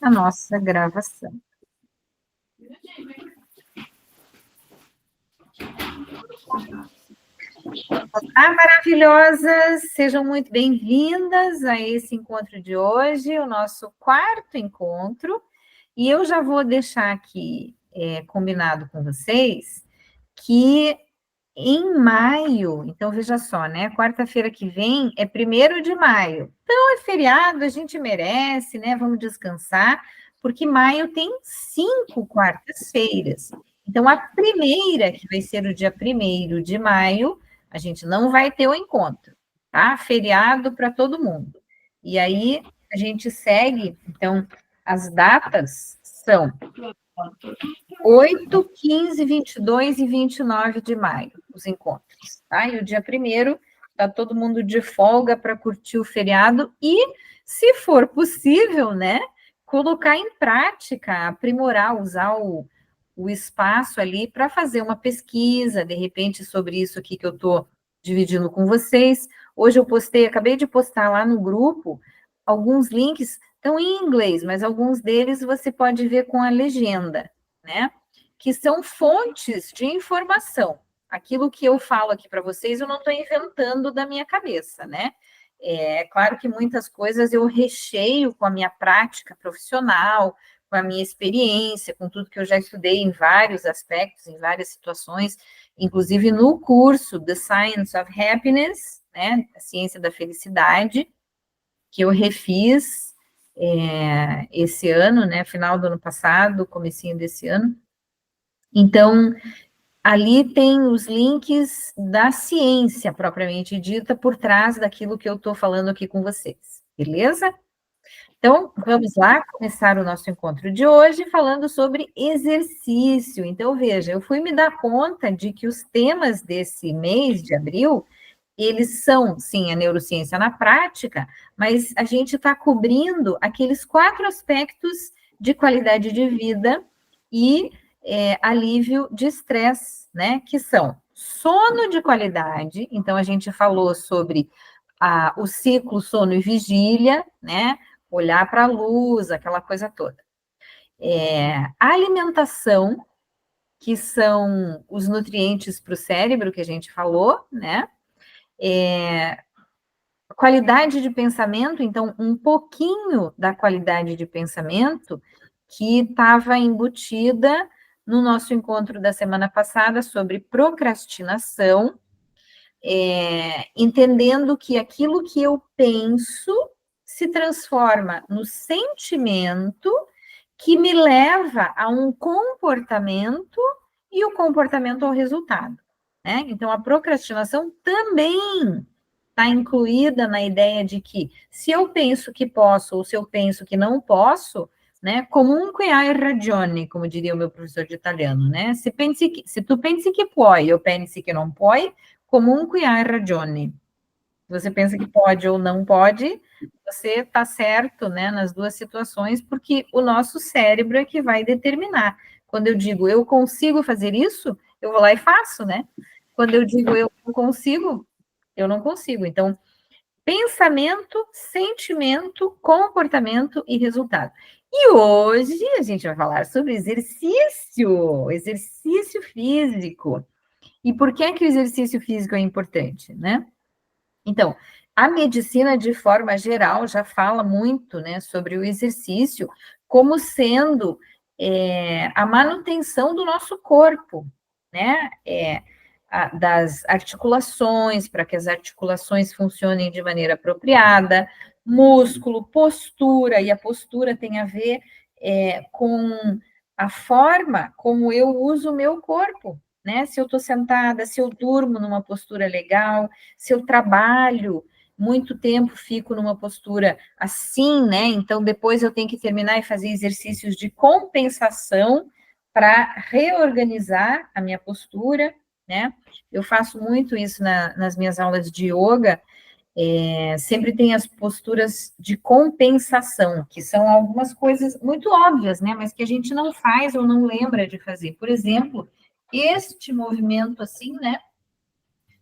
a nossa gravação. Olá, maravilhosas! Sejam muito bem-vindas a esse encontro de hoje, o nosso quarto encontro. E eu já vou deixar aqui combinado com vocês que em maio, então veja só, né? Quarta-feira que vem é 1º de maio. Então é feriado, a gente merece, né? Vamos descansar, porque maio tem 5 quartas-feiras. Então a primeira, que vai ser o dia 1º de maio, a gente não vai ter o encontro, tá? Feriado para todo mundo. E aí a gente segue, então, as datas são 8, 15, 22 e 29 de maio, os encontros, tá? E o dia 1º está todo mundo de folga para curtir o feriado e, se for possível, né, colocar em prática, aprimorar, usar o espaço ali para fazer uma pesquisa, de repente, sobre isso aqui que eu estou dividindo com vocês. Hoje eu acabei de postar lá no grupo alguns links, estão em inglês, mas alguns deles você pode ver com a legenda, né? Que são fontes de informação. Aquilo que eu falo aqui para vocês, eu não estou inventando da minha cabeça, né? É claro que muitas coisas eu recheio com a minha prática profissional, com a minha experiência, com tudo que eu já estudei em vários aspectos, em várias situações, inclusive no curso The Science of Happiness, né? A ciência da felicidade, que eu refiz esse ano, né? Final do ano passado, comecinho desse ano. Então, ali tem os links da ciência propriamente dita por trás daquilo que eu estou falando aqui com vocês, beleza? Então, vamos lá começar o nosso encontro de hoje falando sobre exercício. Então, veja, eu fui me dar conta de que os temas desse mês de abril, eles são, sim, a neurociência na prática, mas a gente está cobrindo aqueles 4 aspectos de qualidade de vida e alívio de estresse, né? Que são sono de qualidade, então a gente falou sobre o ciclo sono e vigília, né? Olhar para a luz, aquela coisa toda. Alimentação, que são os nutrientes para o cérebro que a gente falou, né? Qualidade de pensamento, então, um pouquinho da qualidade de pensamento que estava embutida no nosso encontro da semana passada sobre procrastinação, entendendo que aquilo que eu penso se transforma no sentimento que me leva a um comportamento e o comportamento ao resultado, né? Então, a procrastinação também está incluída na ideia de que se eu penso que posso ou se eu penso que não posso, né? Comunque hai ragione, como diria o meu professor de italiano, né? Se tu pensi que puoi, eu pensi que não puoi, comunque hai ragione. Se você pensa que pode ou não pode, você está certo, né, nas duas situações, porque o nosso cérebro é que vai determinar. Quando eu digo eu consigo fazer isso, eu vou lá e faço, né? Quando eu digo eu não consigo, eu não consigo. Então, pensamento, sentimento, comportamento e resultado. E hoje a gente vai falar sobre exercício físico. E por que que o exercício físico é importante, né? Então, a medicina, de forma geral, já fala muito, né, sobre o exercício como sendo a manutenção do nosso corpo, né? Das articulações, para que as articulações funcionem de maneira apropriada, músculo, postura, e a postura tem a ver com a forma como eu uso o meu corpo, né? Se eu estou sentada, se eu durmo numa postura legal, se eu trabalho muito tempo, fico numa postura assim, né? Então, depois eu tenho que terminar e fazer exercícios de compensação para reorganizar a minha postura, né? Eu faço muito isso nas minhas aulas de yoga, sempre tem as posturas de compensação, que são algumas coisas muito óbvias, né? Mas que a gente não faz ou não lembra de fazer. Por exemplo, este movimento assim, né?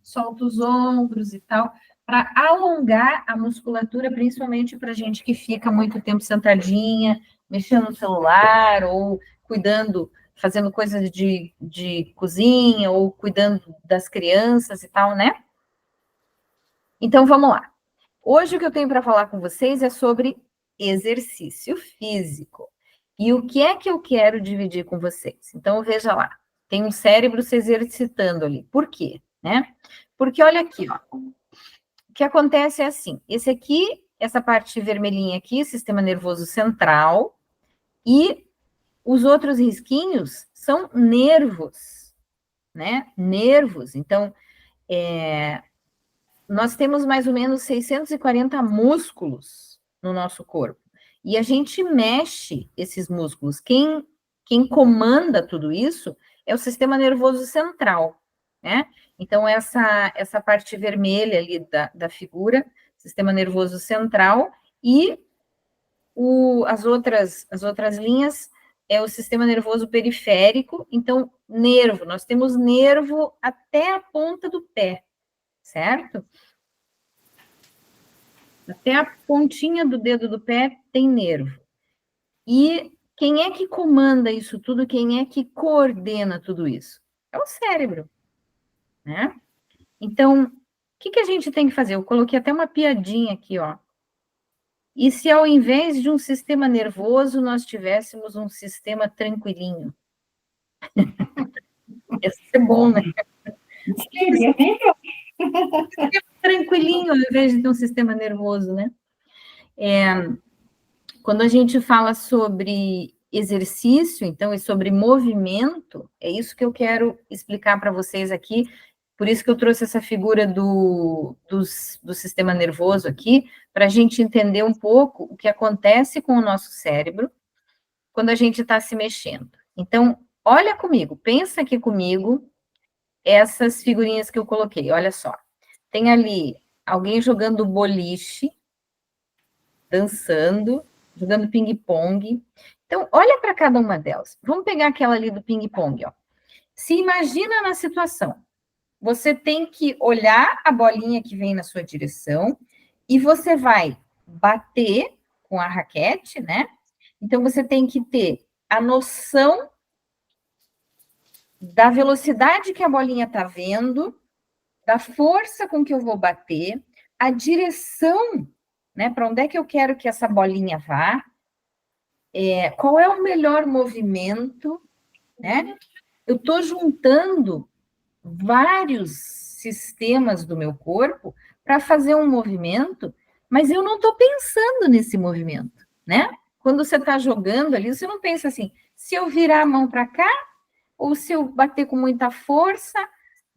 Solta os ombros e tal. para alongar a musculatura, principalmente para gente que fica muito tempo sentadinha, mexendo no celular, ou cuidando, fazendo coisas de cozinha, ou cuidando das crianças e tal, né? Então, vamos lá. Hoje o que eu tenho para falar com vocês é sobre exercício físico. E o que é que eu quero dividir com vocês? Então, veja lá. Tem um cérebro se exercitando ali. Por quê? Né? Porque olha aqui, ó. O que acontece é assim, esse aqui, essa parte vermelhinha aqui, sistema nervoso central, e os outros risquinhos são nervos, né? Nervos. Então, nós temos mais ou menos 640 músculos no nosso corpo. E a gente mexe esses músculos. Quem comanda tudo isso é o sistema nervoso central, né? Então, essa parte vermelha ali da figura, sistema nervoso central, e as outras linhas é o sistema nervoso periférico. Então, nervo, nós temos nervo até a ponta do pé, certo? Até a pontinha do dedo do pé tem nervo. E quem é que comanda isso tudo? Quem é que coordena tudo isso? É o cérebro, né? Então, o que a gente tem que fazer? Eu coloquei até uma piadinha aqui, ó. E se ao invés de um sistema nervoso, nós tivéssemos um sistema tranquilinho? Ia ser bom, né? Seria melhor. Tranquilinho, ao invés de ter um sistema nervoso, né? Quando a gente fala sobre exercício, então, e sobre movimento, é isso que eu quero explicar para vocês aqui. Por isso que eu trouxe essa figura do sistema nervoso aqui, para a gente entender um pouco o que acontece com o nosso cérebro quando a gente está se mexendo. Então, olha comigo, pensa aqui comigo essas figurinhas que eu coloquei, olha só. Tem ali alguém jogando boliche, dançando, jogando ping-pong. Então, olha para cada uma delas. Vamos pegar aquela ali do ping-pong, ó. Se imagina na situação. Você tem que olhar a bolinha que vem na sua direção e você vai bater com a raquete, né? Então, você tem que ter a noção da velocidade que a bolinha está vendo, da força com que eu vou bater, a direção, né? Para onde é que eu quero que essa bolinha vá, qual é o melhor movimento, né? Eu estou juntando vários sistemas do meu corpo para fazer um movimento, mas eu não estou pensando nesse movimento, né? Quando você está jogando ali, você não pensa assim, se eu virar a mão para cá, ou se eu bater com muita força,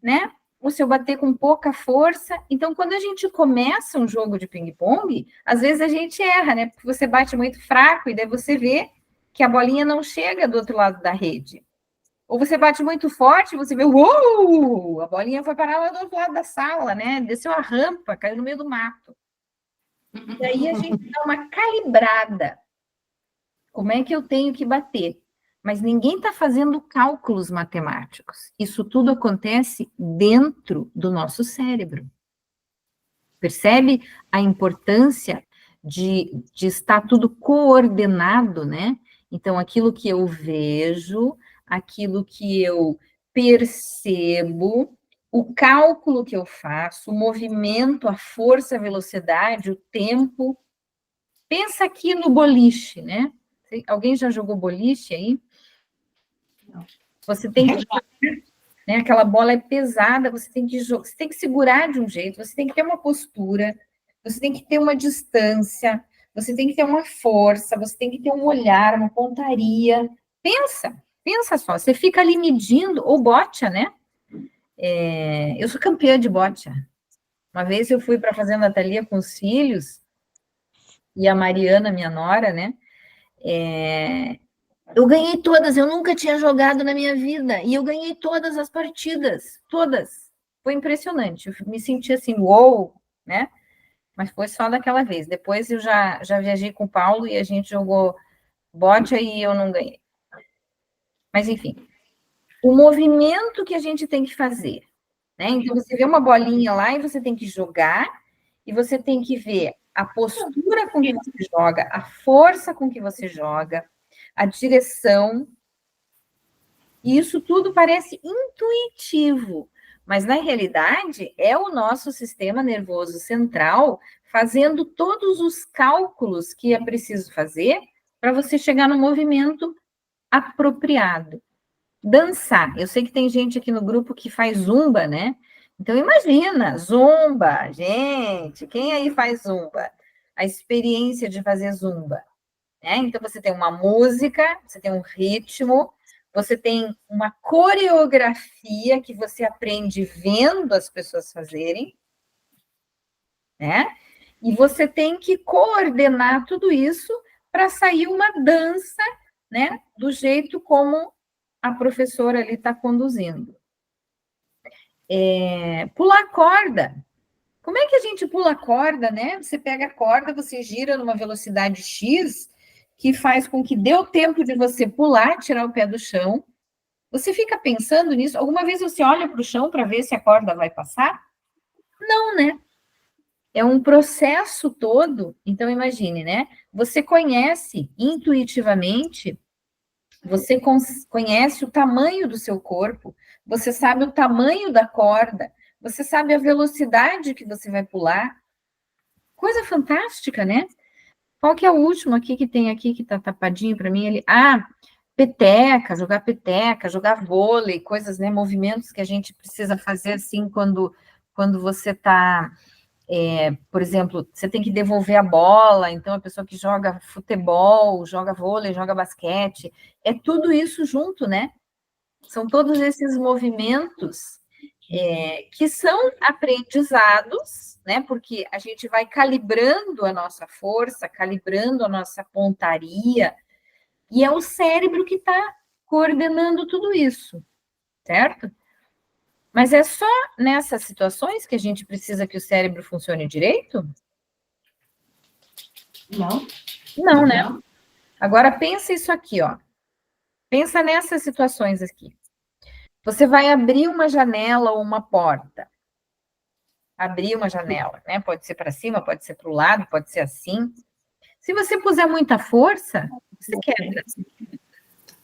né? Ou se eu bater com pouca força. Então, quando a gente começa um jogo de ping-pong, às vezes a gente erra, né? Porque você bate muito fraco e daí você vê que a bolinha não chega do outro lado da rede. Ou você bate muito forte, você vê, uou, a bolinha foi parar lá do outro lado da sala, né? Desceu a rampa, caiu no meio do mato. E aí a gente dá uma calibrada. Como é que eu tenho que bater? Mas ninguém está fazendo cálculos matemáticos. Isso tudo acontece dentro do nosso cérebro. Percebe a importância de estar tudo coordenado, né? Então, aquilo que eu vejo, aquilo que eu percebo, o cálculo que eu faço, o movimento, a força, a velocidade, o tempo. Pensa aqui no boliche, né? Alguém já jogou boliche aí? Você tem que, né, aquela bola é pesada, você tem que segurar de um jeito, você tem que ter uma postura, você tem que ter uma distância, você tem que ter uma força, você tem que ter um olhar, uma pontaria. Pensa só, você fica ali medindo, ou bocha, né? Eu sou campeã de bocha. Uma vez eu fui para a Fazenda Thalia com os filhos, e a Mariana, minha nora, né? Eu ganhei todas, eu nunca tinha jogado na minha vida, e eu ganhei todas as partidas, todas. Foi impressionante, eu me senti assim, uou, né? Mas foi só daquela vez. Depois eu já viajei com o Paulo e a gente jogou bote e eu não ganhei. Mas enfim, o movimento que a gente tem que fazer, né? Então você vê uma bolinha lá e você tem que jogar, e você tem que ver a postura com que você joga, a força com que você joga, a direção. E isso tudo parece intuitivo, mas na realidade é o nosso sistema nervoso central fazendo todos os cálculos que é preciso fazer para você chegar no movimento apropriado. Dançar. Eu sei que tem gente aqui no grupo que faz zumba, né? Então imagina, zumba, gente, quem aí faz zumba? A experiência de fazer zumba, né? Então você tem uma música, você tem um ritmo, você tem uma coreografia que você aprende vendo as pessoas fazerem, né? E você tem que coordenar tudo isso para sair uma dança, né? Do jeito como a professora ali está conduzindo. Pular corda. Como é que a gente pula corda, né? Você pega a corda, você gira numa velocidade X, que faz com que dê o tempo de você pular, tirar o pé do chão. Você fica pensando nisso? Alguma vez você olha para o chão para ver se a corda vai passar? Não, né? É um processo todo. Então, imagine, né? Você conhece intuitivamente, você conhece o tamanho do seu corpo, você sabe o tamanho da corda, você sabe a velocidade que você vai pular. Coisa fantástica, né? Qual que é o último aqui que tem aqui que tá tapadinho para mim? Ele, peteca, jogar vôlei, coisas, né? Movimentos que a gente precisa fazer assim quando você tá, por exemplo, você tem que devolver a bola, então a pessoa que joga futebol, joga vôlei, joga basquete, é tudo isso junto, né? São todos esses movimentos que são aprendizados, né? Porque a gente vai calibrando a nossa força, calibrando a nossa pontaria, e é o cérebro que está coordenando tudo isso, certo? Mas é só nessas situações que a gente precisa que o cérebro funcione direito? Não. Não, né? Agora pensa isso aqui, ó. Pensa nessas situações aqui. Você vai abrir uma janela ou uma porta. Abrir uma janela, né? Pode ser para cima, pode ser para o lado, pode ser assim. Se você puser muita força, você quebra.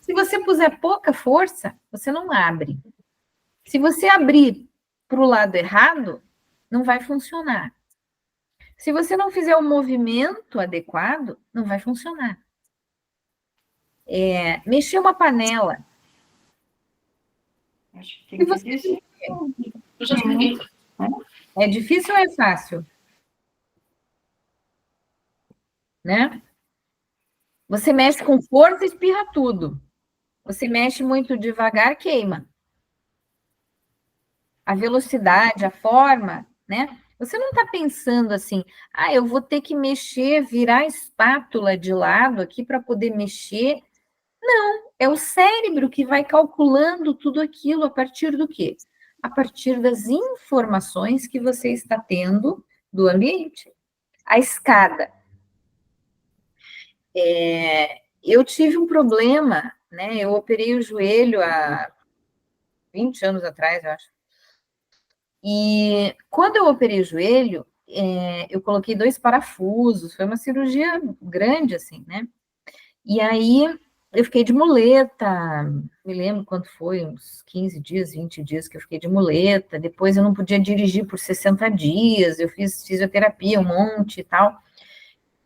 Se você puser pouca força, você não abre. Se você abrir para o lado errado, não vai funcionar. Se você não fizer o movimento adequado, não vai funcionar. Mexer uma panela. Acho que tem que ser isso. Eu já expliquei. É difícil ou é fácil? Né? Você mexe com força, espirra tudo. Você mexe muito devagar, queima. A velocidade, a forma, né? Você não está pensando assim, eu vou ter que mexer, virar a espátula de lado aqui para poder mexer. Não, é o cérebro que vai calculando tudo aquilo a partir do quê? A partir das informações que você está tendo do ambiente. A escada. Eu tive um problema, né? Eu operei o joelho há 20 anos atrás, eu acho. E quando eu operei o joelho, eu coloquei 2 parafusos, foi uma cirurgia grande, assim, né? E aí eu fiquei de muleta, me lembro quanto foi, uns 15 dias, 20 dias que eu fiquei de muleta, depois eu não podia dirigir por 60 dias, eu fiz fisioterapia, um monte e tal.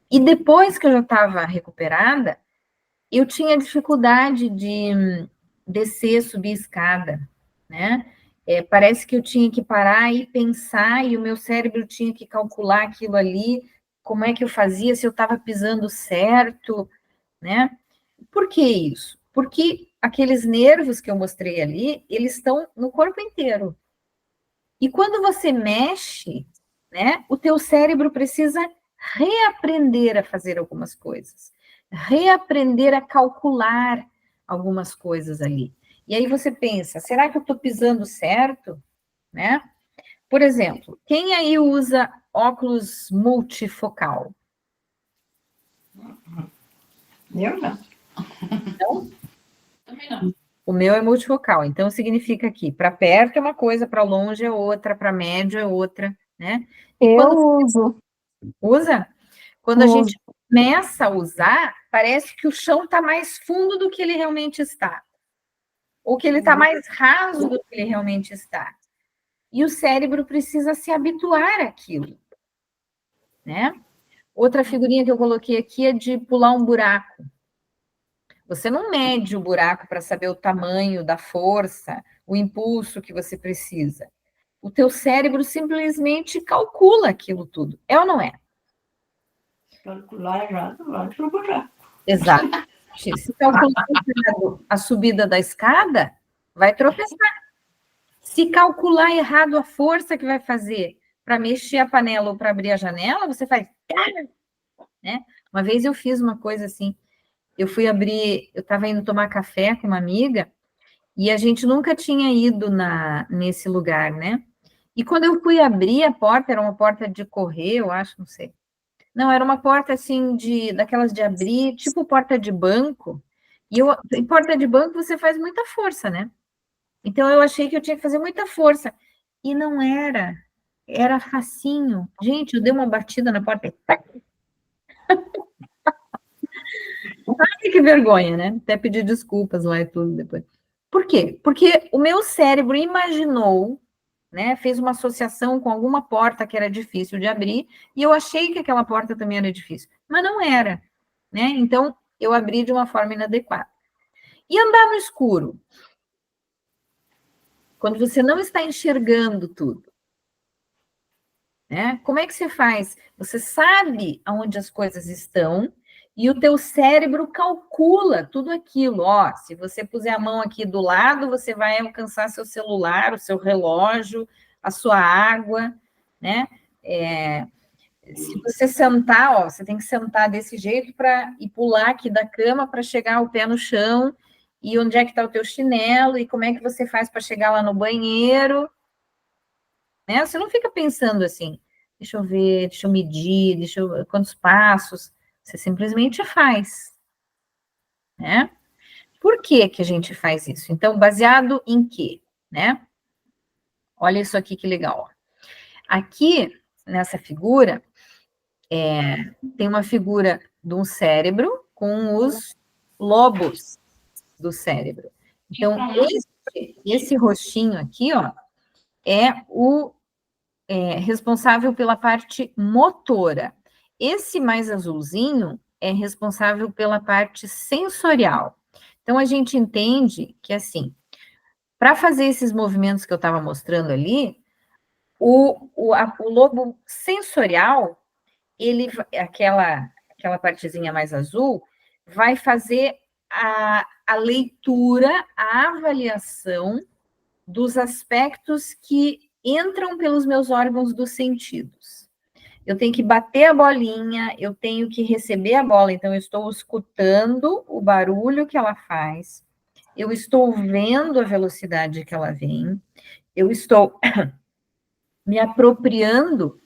E depois que eu já estava recuperada, eu tinha dificuldade de descer, subir escada, né? Parece que eu tinha que parar e pensar, e o meu cérebro tinha que calcular aquilo ali, como é que eu fazia, se eu estava pisando certo, né? Por que isso? Porque aqueles nervos que eu mostrei ali, eles estão no corpo inteiro. E quando você mexe, né, o teu cérebro precisa reaprender a fazer algumas coisas, reaprender a calcular algumas coisas ali. E aí você pensa, será que eu estou pisando certo? Né? Por exemplo, quem aí usa óculos multifocal? Eu não. Não? Também não. O meu é multifocal, então significa que para perto é uma coisa, para longe é outra, para médio é outra, né? Eu uso. Usa? Quando a gente começa a usar, parece que o chão está mais fundo do que ele realmente está. Ou que ele está mais raso do que ele realmente está. E o cérebro precisa se habituar àquilo, né? Outra figurinha que eu coloquei aqui é de pular um buraco. Você não mede o buraco para saber o tamanho da força, o impulso que você precisa. O teu cérebro simplesmente calcula aquilo tudo. É ou não é? Calcular errado, vai pro buraco. Exato. Se calcular errado a subida da escada, vai tropeçar. Se calcular errado a força que vai fazer para mexer a panela ou para abrir a janela, você faz... Né? Uma vez eu fiz uma coisa assim, eu estava indo tomar café com uma amiga, e a gente nunca tinha ido nesse lugar, né? E quando eu fui abrir a porta, era uma porta de correr, eu acho, não sei. Não, era uma porta assim, daquelas de abrir, tipo porta de banco. E porta de banco você faz muita força, né? Então eu achei que eu tinha que fazer muita força. E não era. Era facinho. Gente, eu dei uma batida na porta. Ai, que vergonha, né? Até pedir desculpas lá e tudo depois. Por quê? Porque o meu cérebro imaginou, né? Fez uma associação com alguma porta que era difícil de abrir, e eu achei que aquela porta também era difícil, mas não era, né? Então eu abri de uma forma inadequada. E andar no escuro? Quando você não está enxergando tudo, né? Como é que você faz? Você sabe aonde as coisas estão e o teu cérebro calcula tudo aquilo. Ó, se você puser a mão aqui do lado, você vai alcançar seu celular, o seu relógio, a sua água, né? Se você sentar, ó, você tem que sentar desse jeito e pular aqui da cama para chegar o pé no chão. E onde é que está o teu chinelo? E como é que você faz para chegar lá no banheiro? Né? Você não fica pensando assim, deixa eu ver, deixa eu medir, quantos passos. Você simplesmente faz, né? Por que que a gente faz isso? Então, baseado em quê, né? Olha isso aqui que legal. Aqui, nessa figura, tem uma figura de um cérebro com os lobos do cérebro. Então, esse roxinho aqui, ó, é o responsável pela parte motora. Esse mais azulzinho é responsável pela parte sensorial. Então, a gente entende que, assim, para fazer esses movimentos que eu estava mostrando ali, o lobo sensorial, aquela partezinha mais azul, vai fazer a leitura, a avaliação dos aspectos que entram pelos meus órgãos dos sentidos. Eu tenho que bater a bolinha, eu tenho que receber a bola, então eu estou escutando o barulho que ela faz, eu estou vendo a velocidade que ela vem, eu estou me apropriando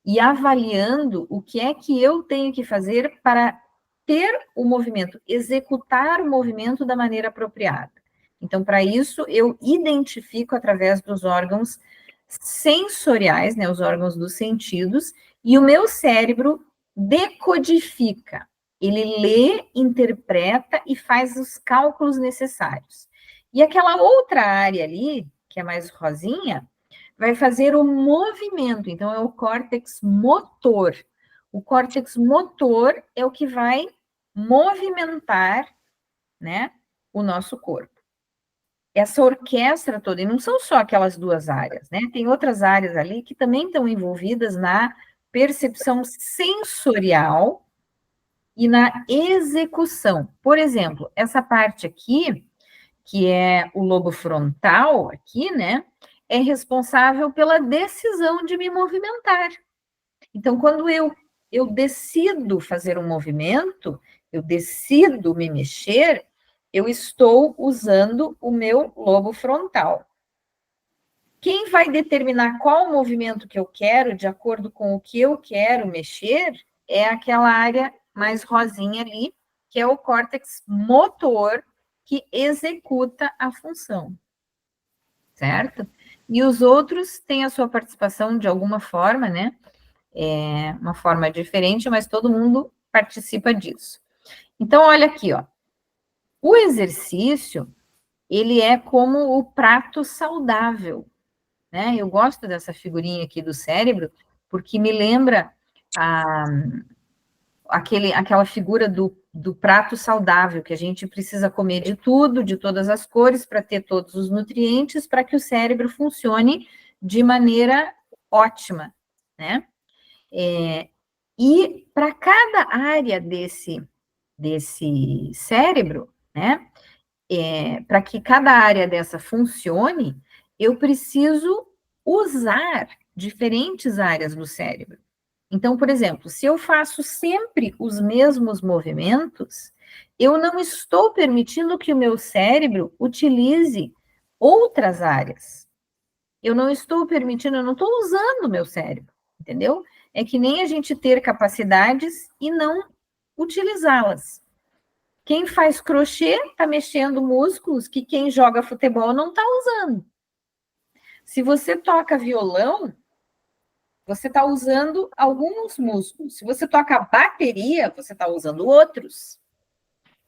e avaliando o que é que eu tenho que fazer para ter o movimento, executar o movimento da maneira apropriada. Então, para isso, eu identifico através dos órgãos sensoriais, né, os órgãos dos sentidos, e o meu cérebro decodifica. Ele lê, interpreta e faz os cálculos necessários. E aquela outra área ali, que é mais rosinha, vai fazer o movimento. Então, é o córtex motor. O córtex motor é o que vai movimentar, né, o nosso corpo. Essa orquestra toda, e não são só aquelas duas áreas, né? Tem outras áreas ali que também estão envolvidas na percepção sensorial e na execução. Por exemplo, essa parte aqui, que é o lobo frontal, aqui, né? É responsável pela decisão de me movimentar. Então, quando eu decido fazer um movimento, eu decido me mexer, eu estou usando o meu lobo frontal. Quem vai determinar qual movimento que eu quero, de acordo com o que eu quero mexer, é aquela área mais rosinha ali, que é o córtex motor, que executa a função. Certo? e os outros têm a sua participação de alguma forma, né? Uma forma diferente, mas todo mundo participa disso. Então, olha aqui, ó. O exercício, ele é como o prato saudável, né? Eu gosto dessa figurinha aqui do cérebro, porque me lembra aquela figura do prato saudável, que a gente precisa comer de tudo, de todas as cores, para ter todos os nutrientes, para que o cérebro funcione de maneira ótima, né? E para cada área desse cérebro, né? Para que cada área dessa funcione, eu preciso usar diferentes áreas do cérebro. Então, por exemplo, se eu faço sempre os mesmos movimentos, eu não estou permitindo que o meu cérebro utilize outras áreas. Eu não estou permitindo, eu não estou usando o meu cérebro, entendeu? É que nem a gente ter capacidades e não utilizá-las. Quem faz crochê está mexendo músculos que quem joga futebol não está usando. Se você toca violão, você está usando alguns músculos. Se você toca bateria, você está usando outros.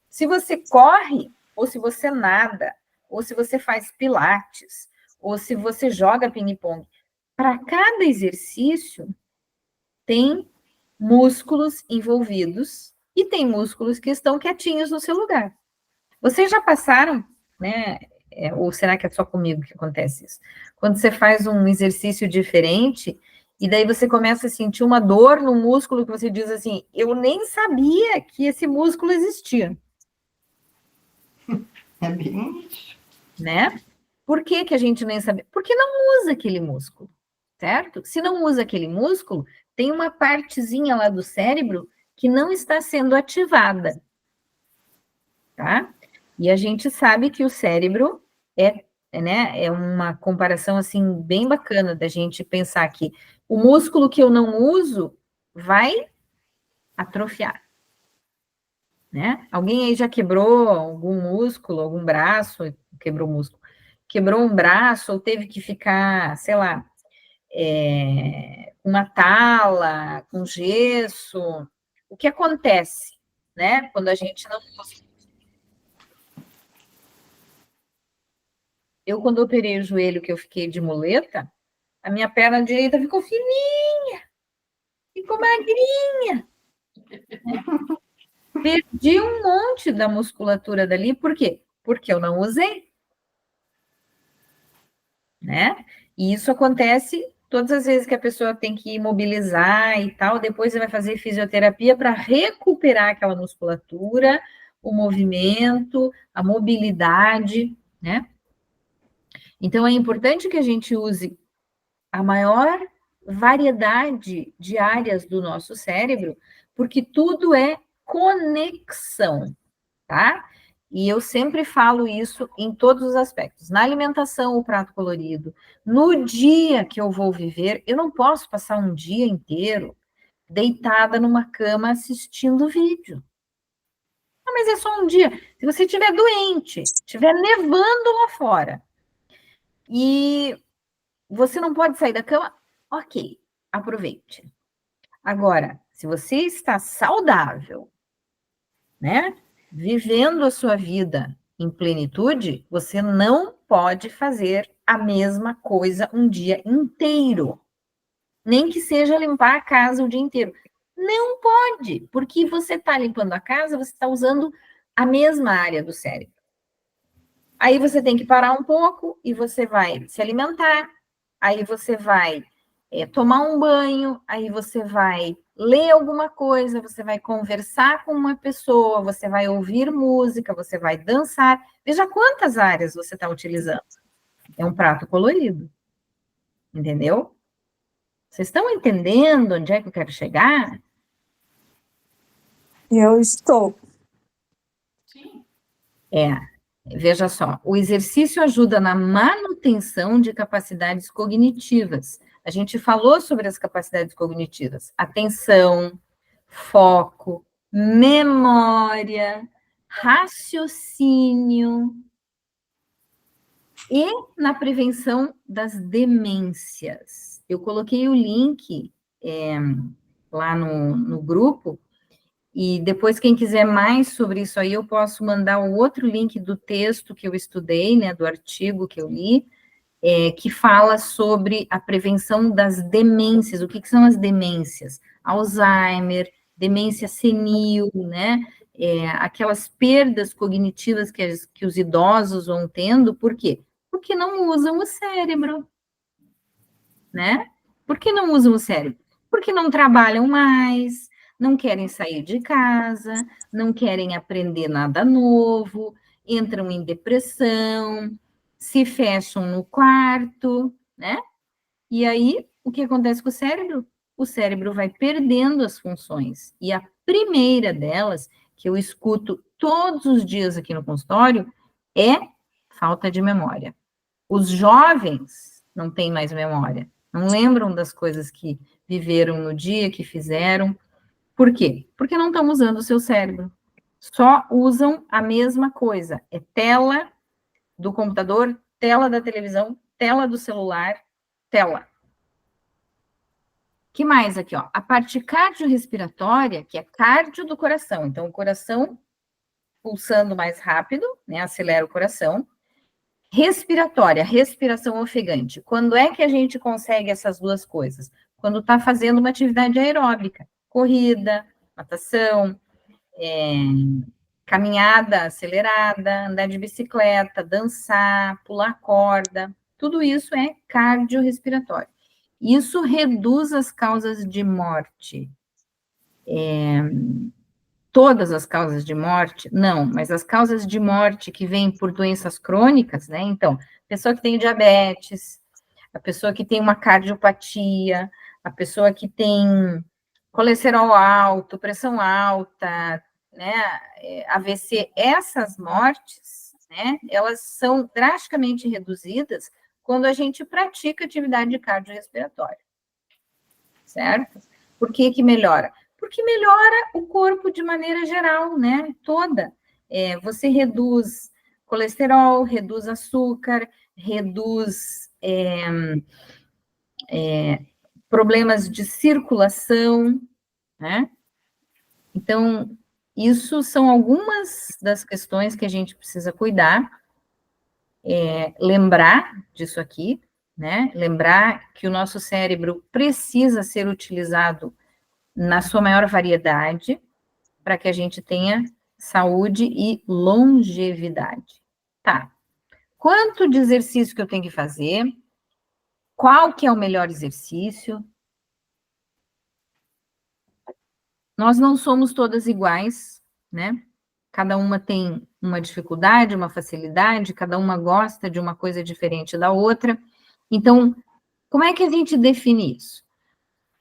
Se você corre, ou se você nada, ou se você faz pilates, ou se você joga ping-pong, para cada exercício tem músculos envolvidos e tem músculos que estão quietinhos no seu lugar. Vocês já passaram, né? Ou será que é só comigo que acontece isso? Quando você faz um exercício diferente, e daí você começa a sentir uma dor no músculo que você diz assim, eu nem sabia que esse músculo existia. É bem isso. Né? Por que a gente nem sabe? Porque não usa aquele músculo, certo? Se não usa aquele músculo, tem uma partezinha lá do cérebro que não está sendo ativada, tá? E a gente sabe que o cérebro é uma comparação assim bem bacana da gente pensar que o músculo que eu não uso vai atrofiar, né? Alguém aí já quebrou algum músculo, algum braço, quebrou músculo, quebrou um braço ou teve que ficar, sei lá, uma tala, com gesso. O que acontece, né? Quando a gente não usa. Eu, quando operei o joelho, que eu fiquei de muleta, a minha perna direita ficou fininha, ficou magrinha. Perdi um monte da musculatura dali, por quê? Porque eu não usei, né? E isso acontece todas as vezes que a pessoa tem que imobilizar e tal, depois você vai fazer fisioterapia para recuperar aquela musculatura, o movimento, a mobilidade, né? Então é importante que a gente use a maior variedade de áreas do nosso cérebro, porque tudo é conexão, tá? E eu sempre falo isso em todos os aspectos. Na alimentação, o prato colorido. No dia que eu vou viver, eu não posso passar um dia inteiro deitada numa cama assistindo vídeo. Ah, mas é só um dia. Se você estiver doente, estiver nevando lá fora, e você não pode sair da cama, ok, aproveite. Agora, se você está saudável, né, vivendo a sua vida em plenitude, você não pode fazer a mesma coisa um dia inteiro. Nem que seja limpar a casa o dia inteiro. Não pode, porque você está limpando a casa, você está usando a mesma área do cérebro. Aí você tem que parar um pouco e você vai se alimentar, aí você vai tomar um banho, aí você vai ler alguma coisa, você vai conversar com uma pessoa, você vai ouvir música, você vai dançar. Veja quantas áreas você está utilizando. É um prato colorido. Entendeu? Vocês estão entendendo onde é que eu quero chegar? Eu estou. Sim. Veja só, o exercício ajuda na manutenção de capacidades cognitivas. A gente falou sobre as capacidades cognitivas: atenção, foco, memória, raciocínio. e na prevenção das demências. Eu coloquei o link lá no grupo, e depois, quem quiser mais sobre isso aí, eu posso mandar o outro link do texto que eu estudei, né, do artigo que eu li, que fala sobre a prevenção das demências. O que são as demências? Alzheimer, demência senil, né? Aquelas perdas cognitivas que os idosos vão tendo, por quê? Porque não usam o cérebro, né? Por que não usam o cérebro? Porque não trabalham mais, não querem sair de casa, não querem aprender nada novo, entram em depressão, se fecham no quarto, né? E aí, o que acontece com o cérebro? O cérebro vai perdendo as funções. E a primeira delas, que eu escuto todos os dias aqui no consultório, é falta de memória. Os jovens não têm mais memória, não lembram das coisas que viveram no dia, que fizeram. Por quê? Porque não estão usando o seu cérebro. Só usam a mesma coisa. É tela do computador, tela da televisão, tela do celular, tela. Que mais aqui, ó? A parte cardiorrespiratória, que é cardio do coração. Então, o coração pulsando mais rápido, né? Acelera o coração. Respiratória, respiração ofegante. Quando é que a gente consegue essas duas coisas? Quando está fazendo uma atividade aeróbica, corrida, natação, caminhada acelerada, andar de bicicleta, dançar, pular corda, tudo isso é cardiorrespiratório. Isso reduz as causas de morte. Todas as causas de morte? Não, mas as causas de morte que vêm por doenças crônicas, né? Então, pessoa que tem diabetes, a pessoa que tem uma cardiopatia, a pessoa que tem colesterol alto, pressão alta, né? AVC, essas mortes, né? Elas são drasticamente reduzidas quando a gente pratica atividade cardiorrespiratória, certo? Por que que melhora? Porque melhora o corpo de maneira geral, né? Toda. Você reduz colesterol, reduz açúcar, reduz problemas de circulação, né? Então, isso são algumas das questões que a gente precisa cuidar, lembrar disso aqui, né? Lembrar que o nosso cérebro precisa ser utilizado na sua maior variedade, para que a gente tenha saúde e longevidade. Tá. Quanto de exercício que eu tenho que fazer? Qual que é o melhor exercício? Nós não somos todas iguais, né? Cada uma tem uma dificuldade, uma facilidade, cada uma gosta de uma coisa diferente da outra. Então, como é que a gente define isso?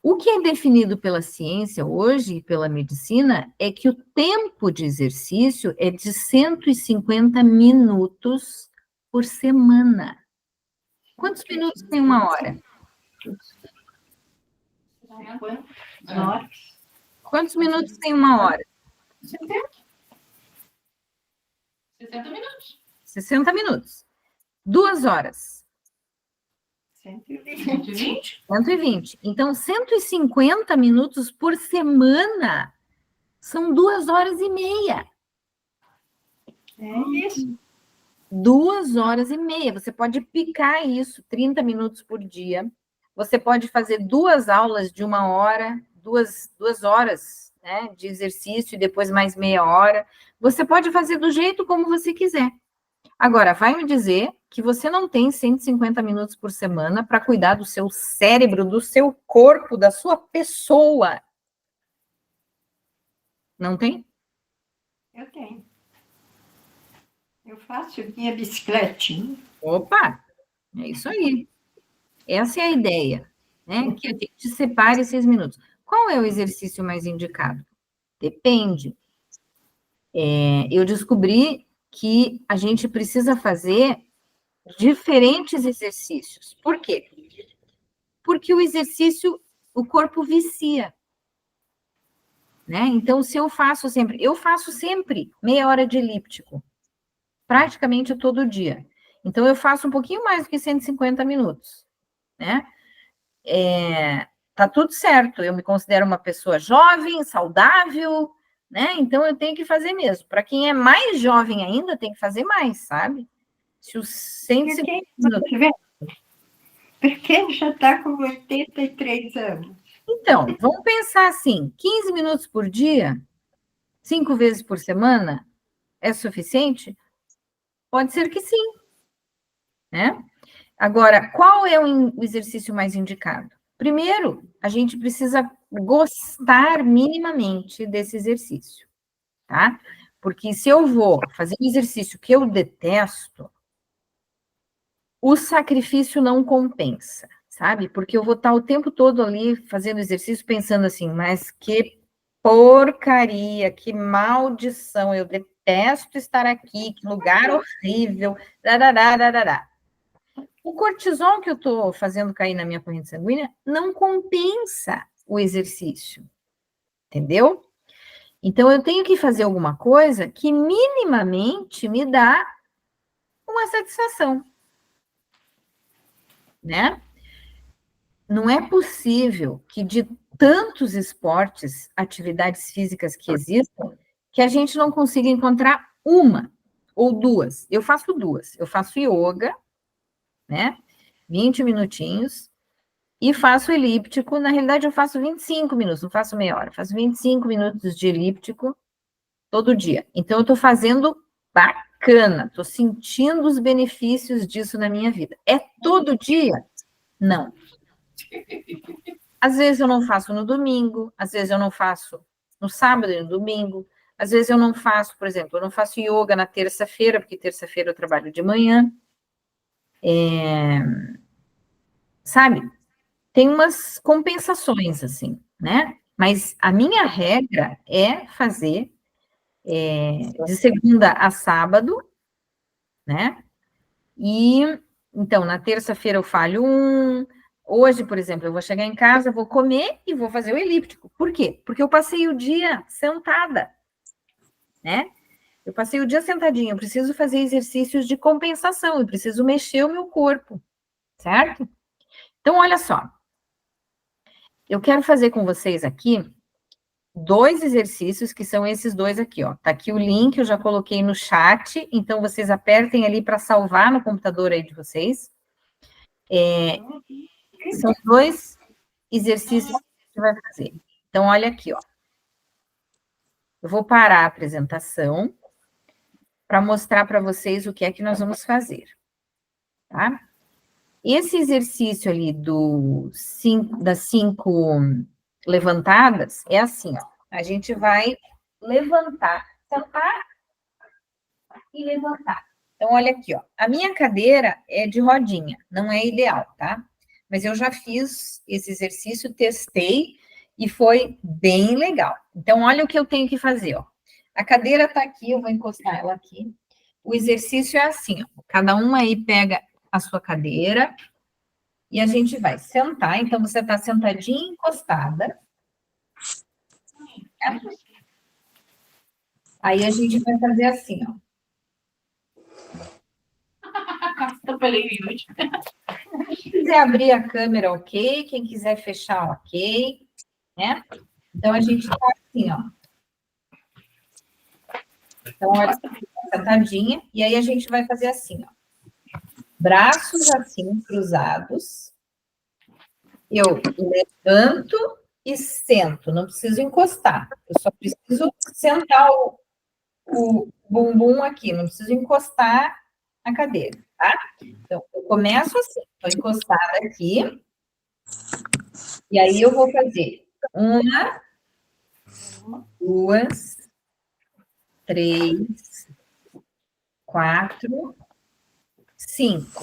O que é definido pela ciência hoje e pela medicina é que o tempo de exercício é de 150 minutos por semana. Quantos minutos tem uma hora? Quantos minutos tem uma hora? 60 minutos. 60 minutos. 2 horas. 120. 120. Então, 150 minutos por semana são 2 horas e meia. É isso. 2 horas e meia. Você pode picar isso, 30 minutos por dia. Você pode fazer 2 aulas de 1 hora, 2 horas, né, de exercício e depois mais meia hora. Você pode fazer do jeito como você quiser. Agora, vai me dizer que você não tem 150 minutos por semana para cuidar do seu cérebro, do seu corpo, da sua pessoa. Não tem? Eu tenho. Eu faço minha bicicletinha. Opa, é isso aí. Essa é a ideia, né? Que a gente separe esses minutos. Qual é o exercício mais indicado? Depende. Eu descobri que a gente precisa fazer diferentes exercícios. Por quê? Porque o exercício, o corpo vicia, né? Então, se eu faço sempre meia hora de elíptico, praticamente todo dia. Então, eu faço um pouquinho mais do que 150 minutos, né? Tá tudo certo, eu me considero uma pessoa jovem, saudável, né? Então, eu tenho que fazer mesmo. Para quem é mais jovem ainda, tem que fazer mais, sabe? Se os 150 minutos... Porque já está com 83 anos. Então, vamos pensar assim, 15 minutos por dia, 5 vezes por semana, é suficiente? Pode ser que sim, né? Agora, qual é o exercício mais indicado? Primeiro, a gente precisa gostar minimamente desse exercício, tá? Porque se eu vou fazer um exercício que eu detesto, o sacrifício não compensa, sabe? Porque eu vou estar o tempo todo ali fazendo exercício pensando assim, mas que porcaria, que maldição, eu detesto estar aqui, que lugar horrível, darará. O cortisol que eu estou fazendo cair na minha corrente sanguínea não compensa o exercício, entendeu? Então, eu tenho que fazer alguma coisa que minimamente me dá uma satisfação, né? Não é possível que de tantos esportes, atividades físicas que existam, que a gente não consiga encontrar uma ou duas. Eu faço duas. Eu faço yoga, né? 20 minutinhos. E faço elíptico. Na realidade, eu faço 25 minutos, não faço meia hora. Faço 25 minutos de elíptico todo dia. Então, eu estou fazendo bacana. Estou sentindo os benefícios disso na minha vida. É todo dia? Não. Às vezes eu não faço no domingo, às vezes eu não faço no sábado e no domingo, às vezes eu não faço, por exemplo, eu não faço yoga na terça-feira, porque terça-feira eu trabalho de manhã. Sabe? Tem umas compensações, assim, né? Mas a minha regra é fazer de segunda a sábado, né? E, então, na terça-feira eu falho um. Hoje, por exemplo, eu vou chegar em casa, vou comer e vou fazer o elíptico. Por quê? Porque eu passei o dia sentada, né? Eu passei o dia sentadinha, eu preciso fazer exercícios de compensação, eu preciso mexer o meu corpo, certo? Então, olha só, eu quero fazer com vocês aqui 2 exercícios, que são esses 2 aqui, ó. Tá aqui o link, eu já coloquei no chat, então vocês apertem ali para salvar no computador aí de vocês. São 2 exercícios que você vai fazer. Então, olha aqui, ó. Eu vou parar a apresentação para mostrar para vocês o que é que nós vamos fazer, tá? Esse exercício ali das 5 levantadas é assim, ó. A gente vai levantar, sentar e levantar. Então, olha aqui, ó. A minha cadeira é de rodinha, não é ideal, tá? Mas eu já fiz esse exercício, testei e foi bem legal. Então, olha o que eu tenho que fazer, ó. A cadeira tá aqui, eu vou encostar ela aqui. O exercício é assim, ó. Cada um aí pega a sua cadeira e a gente vai sentar. Então, você tá sentadinha encostada. Aí a gente vai fazer assim, ó. Quem quiser abrir a câmera, ok. Quem quiser fechar, ok. Né? Então, a gente tá assim, ó. Então, olha, sentadinha. E aí, a gente vai fazer assim, ó. Braços assim, cruzados. Eu levanto e sento. Não preciso encostar. Eu só preciso sentar o bumbum aqui. Não preciso encostar na cadeira, tá? Então, eu começo assim. Estou encostada aqui. E aí, eu vou fazer 1, 2, 3, 4, 5.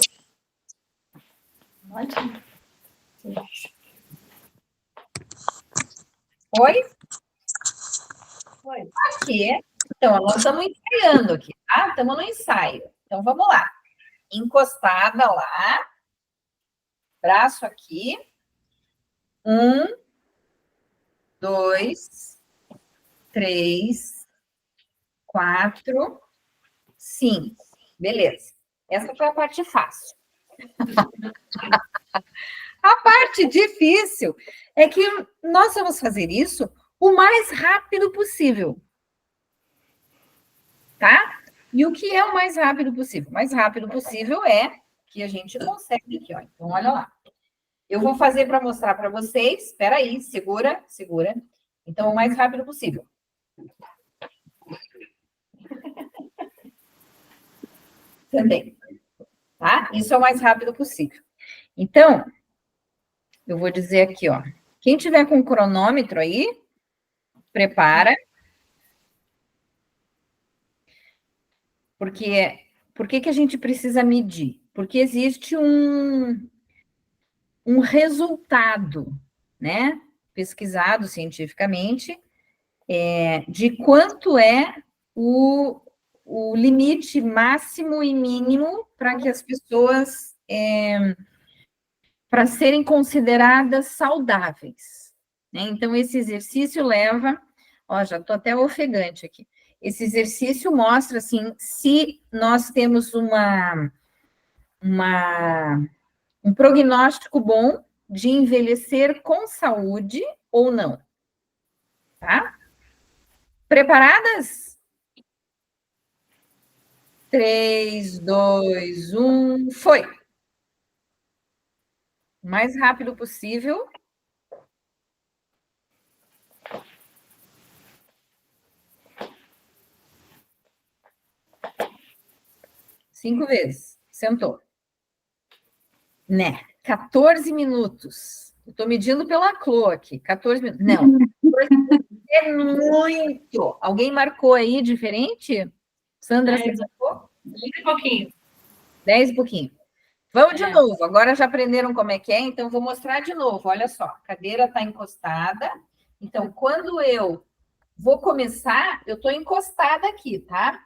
Foi? Foi. Aqui. Então, nós estamos ensaiando aqui, tá? Estamos no ensaio. Então, vamos lá. Encostada lá. Braço aqui. 1, 2, 3, 4, 5. Beleza. Essa foi a parte fácil. A parte difícil é que nós vamos fazer isso o mais rápido possível. Tá? E o que é o mais rápido possível? O mais rápido possível é que a gente consegue aqui, ó. Então, olha lá. Eu vou fazer para mostrar para vocês. Espera aí, segura, segura. Então, o mais rápido possível. Também. Tá? Isso é o mais rápido possível. Então, eu vou dizer aqui, ó. Quem tiver com o cronômetro aí, prepara. Porque por que a gente precisa medir? Porque existe um resultado, né? Pesquisado cientificamente, de quanto é o limite máximo e mínimo para que as pessoas, para serem consideradas saudáveis, né? Então, esse exercício leva, ó, já estou até ofegante aqui. Esse exercício mostra, assim, se nós temos um prognóstico bom de envelhecer com saúde ou não. Tá? Preparadas? 3, 2, 1, foi! O mais rápido possível. Cinco vezes. Sentou. Né? 14 minutos. Eu estou medindo pela Clô aqui. 14 minutos. Não. 14 minutos é muito. Alguém marcou aí diferente? Sandra, você marcou? 10 e pouquinho. 10 e pouquinho. Vamos de novo. Agora já aprenderam como é que é, então vou mostrar de novo. Olha só, a cadeira está encostada. Então, quando eu vou começar, eu estou encostada aqui, tá?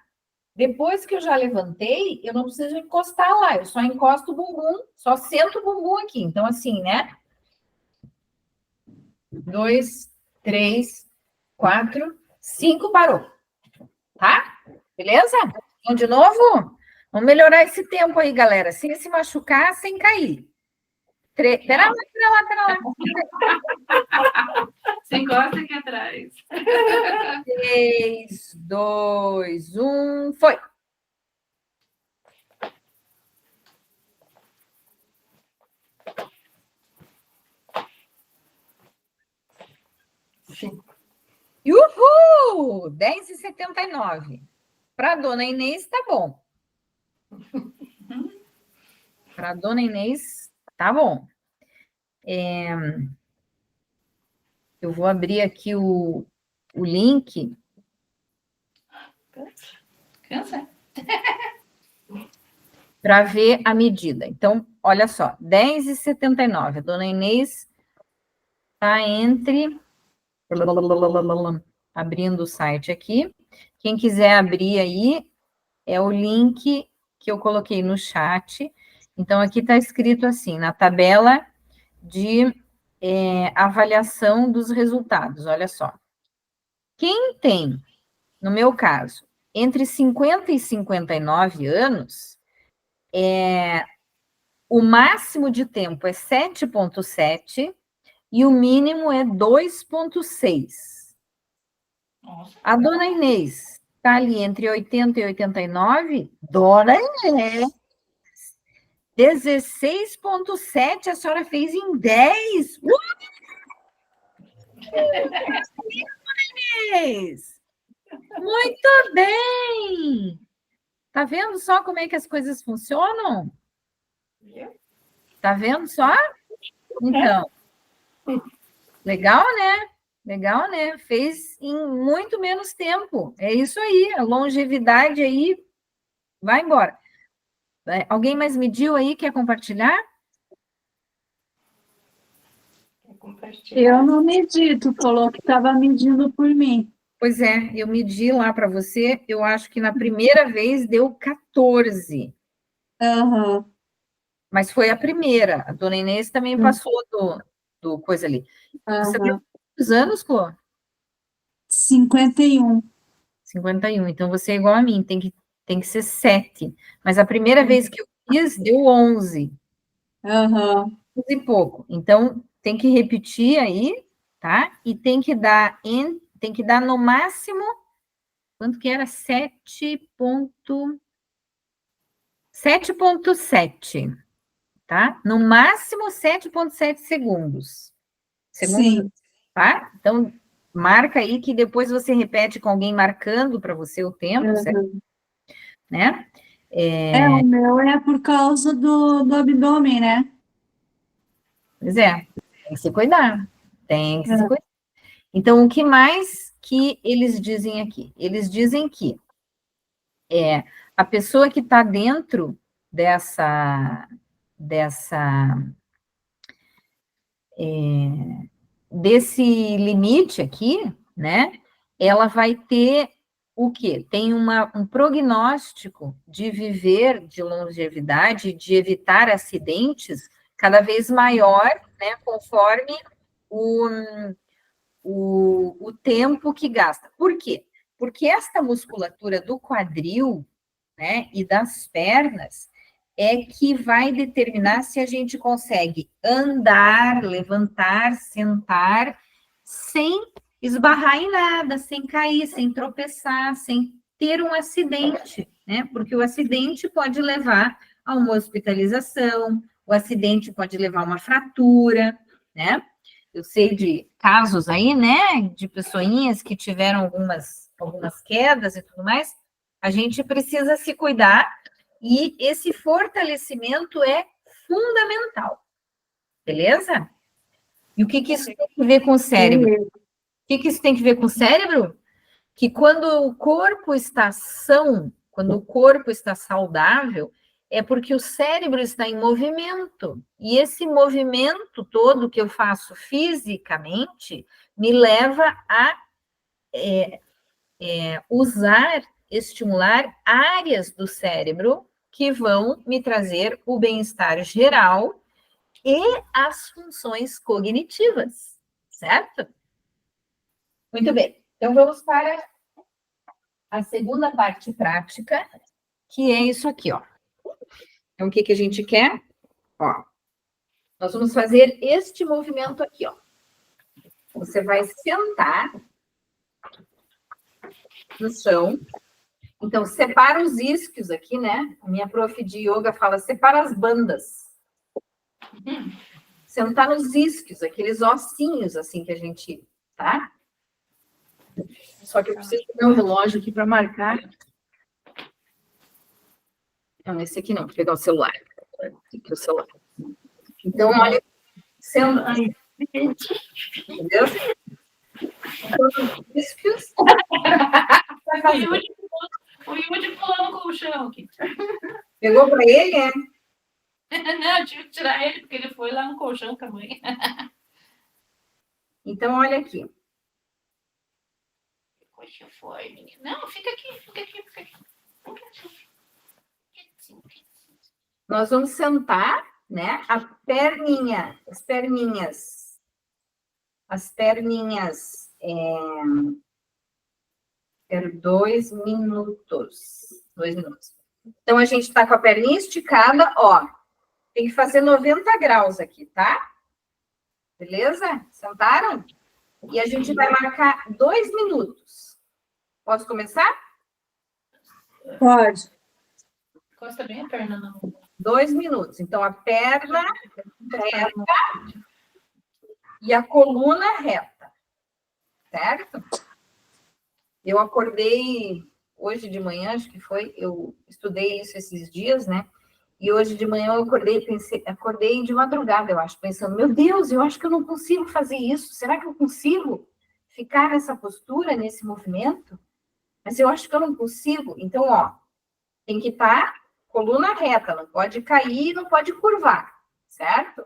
Depois que eu já levantei, eu não preciso encostar lá, eu só encosto o bumbum, só sento o bumbum aqui. Então, assim, né? 2, 3, 4, 5, parou. Tá? Beleza? Vamos de novo? Vamos melhorar esse tempo aí, galera. Sem se machucar, sem cair. Pera lá. Você encosta aqui atrás. 3, 2, 1, foi! Sim. Uhul! 10,79. Para a dona Inês, tá bom. Para a dona Inês, tá bom. Eu vou abrir aqui o link. Cansa? Para ver a medida. Então, olha só, 10,79. A dona Inês está entre... Abrindo o site aqui. Quem quiser abrir aí, é o link que eu coloquei no chat. Então, aqui está escrito assim, na tabela de avaliação dos resultados, olha só. Quem tem, no meu caso, entre 50 e 59 anos, o máximo de tempo é 7,7 e o mínimo é 2,6. A dona Inês está ali entre 80 e 89. Dona Inês, 16,7 a senhora fez em 10. Inês! Muito bem! Tá vendo só como é que as coisas funcionam? Tá vendo só? Então, legal, né? Legal, né? Fez em muito menos tempo. É isso aí, a longevidade aí vai embora. Alguém mais mediu aí, quer compartilhar? Eu não medi, tu falou que estava medindo por mim. Pois é, eu medi lá para você, eu acho que na primeira vez deu 14. Aham. Mas foi a primeira. A dona Inês também passou do coisa ali. Você tem quantos anos, Clô? 51. 51. Então, você é igual a mim, tem que tem que ser 7. Mas a primeira vez que eu fiz, deu 11. Aham. 11 e pouco. Então, tem que repetir aí, tá? E tem que dar no máximo, quanto que era? 7,7, tá? No máximo 7,7 segundos. Sim. Tá? Então, marca aí que depois você repete com alguém marcando para você o tempo, certo? Aham. Né? O meu é por causa do abdômen, né? Pois é, tem que se cuidar. Tem que se É. cuidar. Então, o que mais que eles dizem aqui? Eles dizem que a pessoa que está dentro desse limite aqui, né? Ela vai ter o quê? Tem um prognóstico de viver, de longevidade, de evitar acidentes cada vez maior, né? Conforme o tempo que gasta. Por quê? Porque esta musculatura do quadril, né, e das pernas é que vai determinar se a gente consegue andar, levantar, sentar, sem esbarrar em nada, sem cair, sem tropeçar, sem ter um acidente, né? Porque o acidente pode levar a uma hospitalização, o acidente pode levar a uma fratura, né? Eu sei de casos aí, né, de pessoinhas que tiveram algumas quedas e tudo mais. A gente precisa se cuidar e esse fortalecimento é fundamental, beleza? E o que isso tem que ver com o cérebro? O que isso tem que ver com o cérebro? Que quando o corpo está são, quando o corpo está saudável, é porque o cérebro está em movimento. E esse movimento todo que eu faço fisicamente me leva a estimular áreas do cérebro que vão me trazer o bem-estar geral e as funções cognitivas, certo? Muito bem. Então, vamos para a segunda parte prática, que é isso aqui, ó. Então, o que a gente quer? Ó, nós vamos fazer este movimento aqui, ó. Você vai sentar no chão. Então, separa os isquios aqui, né? A minha prof de yoga fala, separa as bandas. Sentar nos isquios, aqueles ossinhos, assim, que a gente, tá? Só que eu preciso pegar um relógio aqui para marcar. Não, esse aqui não, vou pegar o celular. Aqui o celular. Então, olha, senta aí. Entendeu? Os isquios. Vai fazer. O Yudi pulou no colchão aqui. Pegou para ele, é? Não, eu tive que tirar ele, porque ele foi lá no colchão com a mãe. Então, olha aqui. Coxa foi, menina. Não, fica aqui. Nós vamos sentar, né? As perninhas, per 2 minutos. 2 minutos. Então, a gente tá com a perninha esticada, ó. Tem que fazer 90 graus aqui, tá? Beleza? Sentaram? E a gente vai marcar 2 minutos. Posso começar? Pode. Encosta bem a perna na mão. 2 minutos. Então, a perna reta e a coluna reta. Certo? Eu acordei hoje de manhã, acho que foi, eu estudei isso esses dias, né? E hoje de manhã eu acordei de madrugada, eu acho, pensando, meu Deus, eu acho que eu não consigo fazer isso. Será que eu consigo ficar nessa postura, nesse movimento? Mas eu acho que eu não consigo. Então, ó, tem que estar coluna reta, não pode cair, não pode curvar, certo?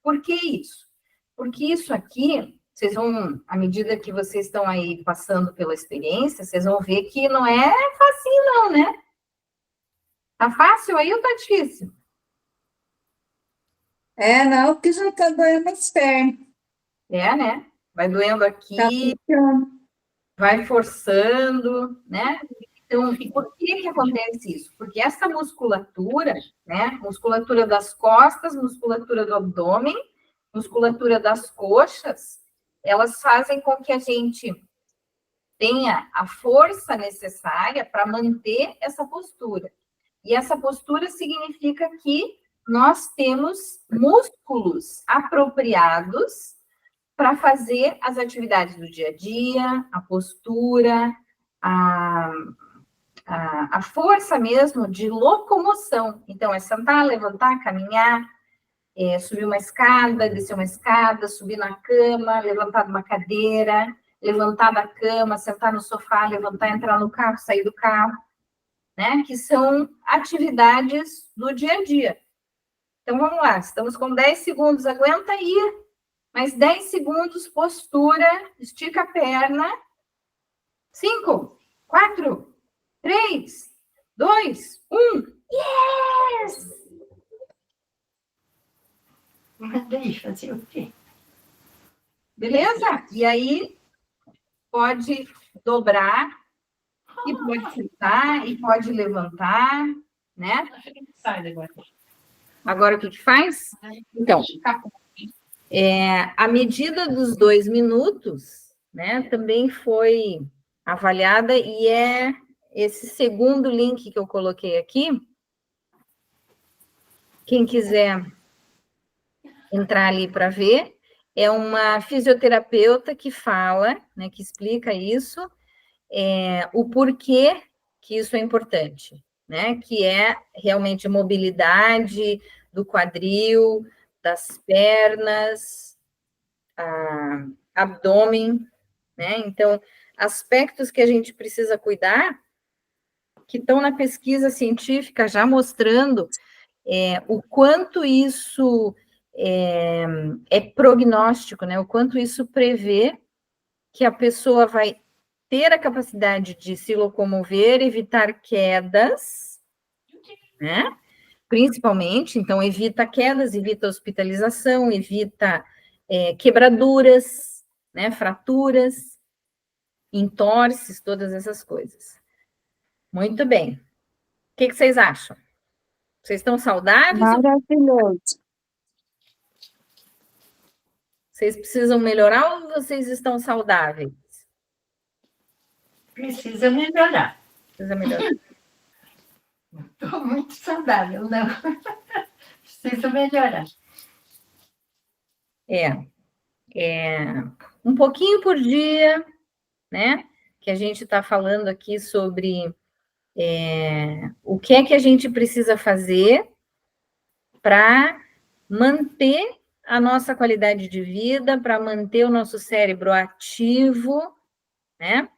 Por que isso? Porque isso aqui, vocês vão, à medida que vocês estão aí passando pela experiência, vocês vão ver que não é facinho não, né? Tá fácil aí ou tá difícil? Não, porque já tá doendo as pernas. É, né? Vai doendo Tá aqui, puxando. vai forçando, né? Então, por que acontece isso? Porque essa musculatura, né, musculatura das costas, musculatura do abdômen, musculatura das coxas, elas fazem com que a gente tenha a força necessária para manter essa postura. E essa postura significa que nós temos músculos apropriados para fazer as atividades do dia a dia, a postura, a força mesmo de locomoção. Então, é sentar, levantar, caminhar, subir uma escada, descer uma escada, subir na cama, levantar de uma cadeira, levantar da cama, sentar no sofá, levantar, entrar no carro, sair do carro, né? Que são atividades do dia a dia. Então, vamos lá, estamos com 10 segundos, aguenta aí, mais 10 segundos, postura, estica a perna. 5, 4, 3, 2, 1. Yes! Mas daí fazer o quê? Beleza? E aí, pode dobrar, e pode sentar, e pode levantar, né? Sai agora. Agora, o que que faz? Então, a medida dos 2 minutos, né, também foi avaliada, e é esse segundo link que eu coloquei aqui. Quem quiser entrar ali para ver, é uma fisioterapeuta que fala, né, que explica isso, o porquê que isso é importante, né, que é realmente mobilidade do quadril, das pernas, abdômen, né, então, aspectos que a gente precisa cuidar, que estão na pesquisa científica já mostrando o quanto isso é prognóstico, né? O quanto isso prevê que a pessoa vai ter a capacidade de se locomover, evitar quedas, né? Principalmente, então, evita quedas, evita hospitalização, evita quebraduras, né? Fraturas, entorses, todas essas coisas. Muito bem. O que vocês acham? Vocês estão saudáveis? Maravilhoso. Vocês precisam melhorar ou vocês estão saudáveis? Precisa melhorar. Precisa melhorar. Estou muito saudável, não. Preciso melhorar. Um pouquinho por dia, né? Que a gente está falando aqui sobre o que é que a gente precisa fazer para manter a nossa qualidade de vida, para manter o nosso cérebro ativo, né?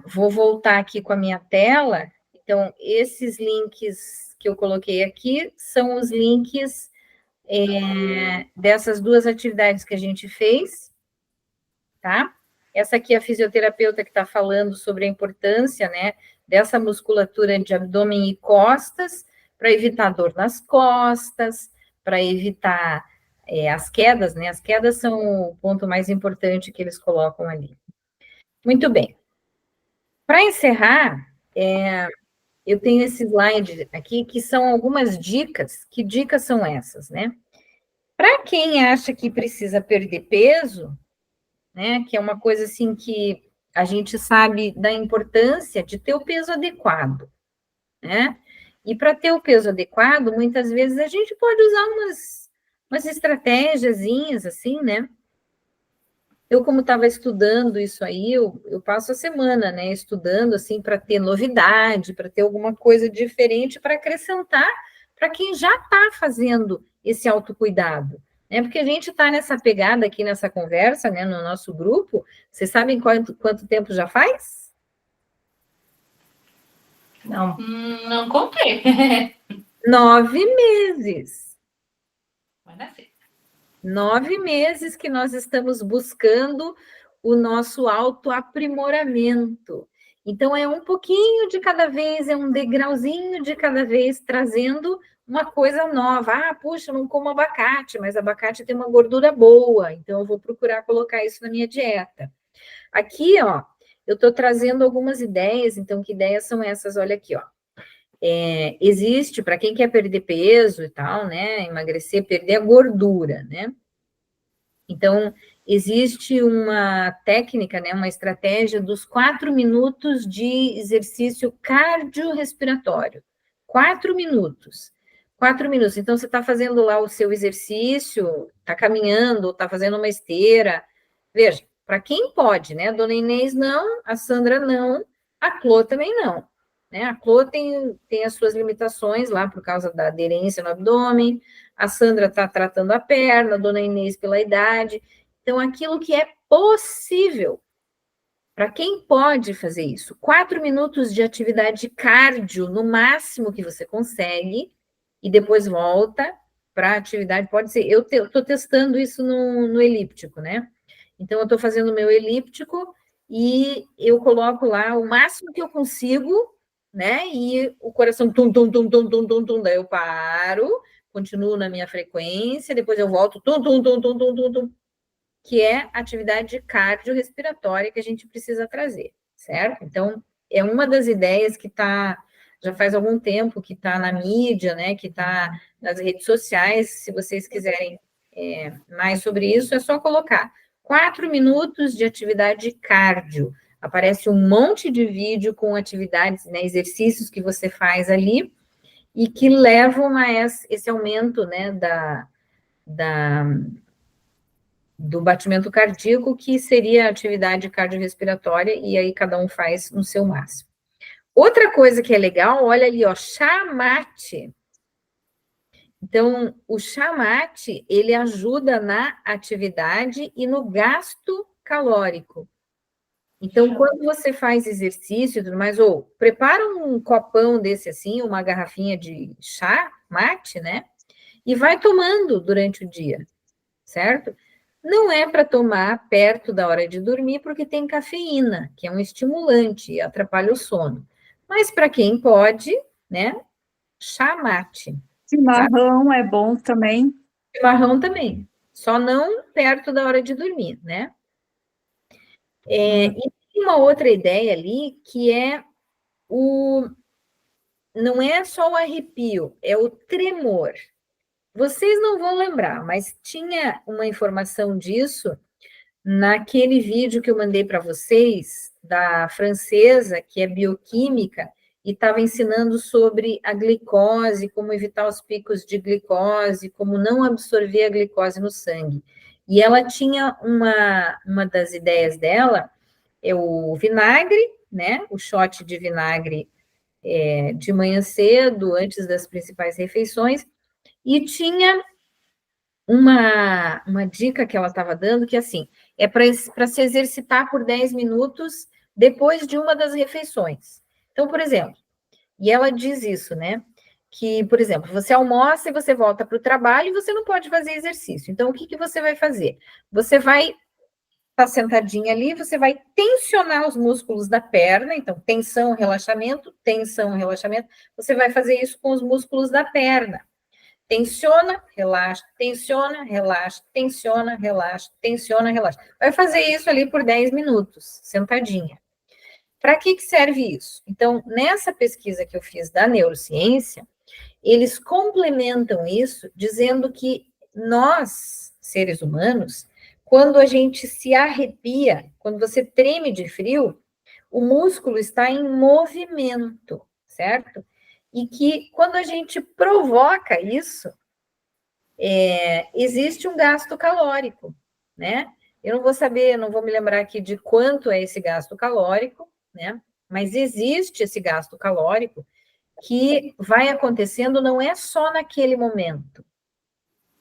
Vou voltar aqui com a minha tela. Então, esses links que eu coloquei aqui são os links dessas 2 atividades que a gente fez, tá? Essa aqui é a fisioterapeuta que está falando sobre a importância, né, dessa musculatura de abdômen e costas, para evitar dor nas costas, para evitar as quedas, né? As quedas são o ponto mais importante que eles colocam ali. Muito bem. Para encerrar, eu tenho esse slide aqui, que são algumas dicas. Que dicas são essas, né? Para quem acha que precisa perder peso, né, que é uma coisa assim que a gente sabe da importância de ter o peso adequado, né? E para ter o peso adequado, muitas vezes a gente pode usar umas estratégiazinhas assim, né? Eu, como estava estudando isso aí, eu passo a semana, né, estudando, assim, para ter novidade, para ter alguma coisa diferente para acrescentar para quem já está fazendo esse autocuidado, né? Porque a gente está nessa pegada aqui, nessa conversa, né, no nosso grupo. Vocês sabem quanto tempo já faz? Não. Não contei. 9 meses. Vai nascer. 9 meses que nós estamos buscando o nosso autoaprimoramento. Então, é um pouquinho de cada vez, é um degrauzinho de cada vez, trazendo uma coisa nova. Ah, puxa, não como abacate, mas abacate tem uma gordura boa, então eu vou procurar colocar isso na minha dieta. Aqui, ó, eu estou trazendo algumas ideias, então, que ideias são essas? Olha aqui, ó. Existe, para quem quer perder peso e tal, né, emagrecer, perder a gordura, né? Então, existe uma técnica, né, uma estratégia dos 4 minutos de exercício cardiorrespiratório. 4 minutos. 4 minutos. Então, você está fazendo lá o seu exercício, está caminhando, está fazendo uma esteira. Veja, para quem pode, né? A dona Inês não, a Sandra não, a Clô também não. Né? A Clô tem as suas limitações lá por causa da aderência no abdômen, a Sandra está tratando a perna, a dona Inês pela idade. Então, aquilo que é possível, para quem pode fazer isso, 4 minutos de atividade cardio, no máximo que você consegue, e depois volta para a atividade, pode ser, eu estou testando isso no elíptico, né? Então, eu estou fazendo o meu elíptico e eu coloco lá o máximo que eu consigo, né? E o coração tum, tum, tum, tum, tum, tum, tum, daí eu paro, continuo na minha frequência, depois eu volto, tum, tum, tum, tum, tum, tum, tum, que é atividade cardiorrespiratória que a gente precisa trazer, certo? Então, é uma das ideias que está, já faz algum tempo, que está na mídia, né, que está nas redes sociais, se vocês quiserem mais sobre isso, é só colocar 4 minutos de atividade cardio. Aparece um monte de vídeo com atividades, né, exercícios que você faz ali, e que levam a esse aumento, né, do batimento cardíaco, que seria a atividade cardiorrespiratória, e aí cada um faz no seu máximo. Outra coisa que é legal, olha ali, ó, chá mate. Então, o chá mate, ele ajuda na atividade e no gasto calórico. Então, quando você faz exercício e tudo mais, ou prepara um copão desse assim, uma garrafinha de chá mate, né? E vai tomando durante o dia, certo? Não é para tomar perto da hora de dormir, porque tem cafeína, que é um estimulante e atrapalha o sono. Mas para quem pode, né? Chá mate. Chimarrão é bom também. Chimarrão também. Só não perto da hora de dormir, né? E tem uma outra ideia ali, que é não é só o arrepio, é o tremor. Vocês não vão lembrar, mas tinha uma informação disso naquele vídeo que eu mandei para vocês, da francesa, que é bioquímica, e estava ensinando sobre a glicose, como evitar os picos de glicose, como não absorver a glicose no sangue. E ela tinha uma das ideias dela, é o vinagre, né? O shot de vinagre de manhã cedo, antes das principais refeições, e tinha uma dica que ela estava dando, que assim, é para se exercitar por 10 minutos depois de uma das refeições. Então, por exemplo, e ela diz isso, né? Que, por exemplo, você almoça e você volta para o trabalho e você não pode fazer exercício. Então, o que você vai fazer? Você vai estar sentadinha ali, você vai tensionar os músculos da perna, então, tensão, relaxamento, você vai fazer isso com os músculos da perna. Tensiona, relaxa, tensiona, relaxa, tensiona, relaxa, tensiona, relaxa. Vai fazer isso ali por 10 minutos, sentadinha. Para que serve isso? Então, nessa pesquisa que eu fiz da neurociência, eles complementam isso dizendo que nós, seres humanos, quando a gente se arrepia, quando você treme de frio, o músculo está em movimento, certo? E que quando a gente provoca isso, existe um gasto calórico, né? Eu não vou saber, não vou me lembrar aqui de quanto é esse gasto calórico, né? Mas existe esse gasto calórico que vai acontecendo, não é só naquele momento,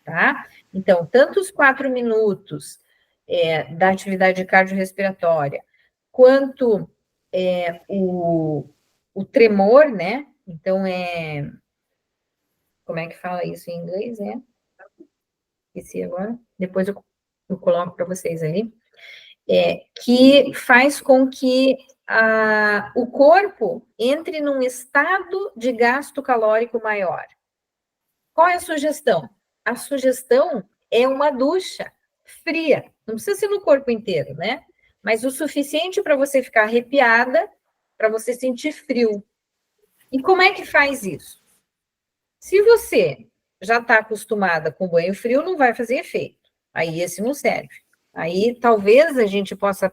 tá? Então, tanto os 4 minutos da atividade cardiorrespiratória, quanto o tremor, né? Então, como é que fala isso em inglês? Esqueci agora, depois eu coloco para vocês aí, que faz com que o corpo entre num estado de gasto calórico maior. Qual é a sugestão? A sugestão é uma ducha fria, não precisa ser no corpo inteiro, né? mas o suficiente para você ficar arrepiada, para você sentir frio. E como é que faz isso? Se você já está acostumada com banho frio, não vai fazer efeito. Aí esse não serve. Aí talvez a gente possa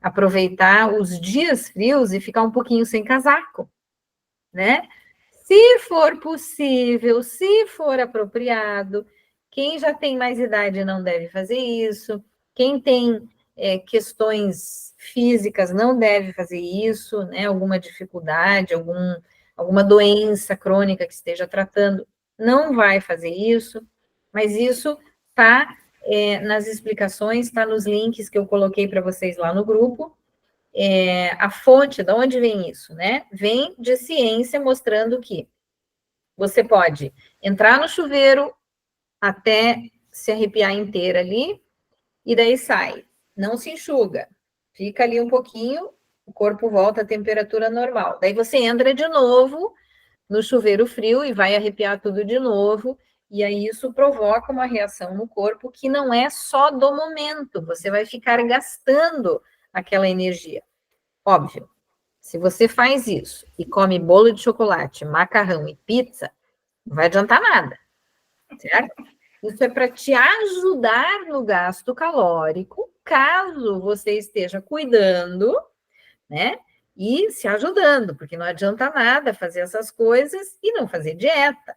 aproveitar os dias frios e ficar um pouquinho sem casaco, né? Se for possível, se for apropriado, quem já tem mais idade não deve fazer isso, quem tem questões físicas não deve fazer isso, né? Alguma dificuldade, alguma doença crônica que esteja tratando, não vai fazer isso, mas isso está nas explicações, está nos links que eu coloquei para vocês lá no grupo. A fonte, de onde vem isso, né? Vem de ciência mostrando que você pode entrar no chuveiro até se arrepiar inteira ali, e daí sai. Não se enxuga. Fica ali um pouquinho, o corpo volta à temperatura normal. Daí você entra de novo no chuveiro frio e vai arrepiar tudo de novo, e aí isso provoca uma reação no corpo que não é só do momento, você vai ficar gastando aquela energia. Óbvio, se você faz isso e come bolo de chocolate, macarrão e pizza, não vai adiantar nada, certo? Isso é para te ajudar no gasto calórico, caso você esteja cuidando, né? E se ajudando, porque não adianta nada fazer essas coisas e não fazer dieta,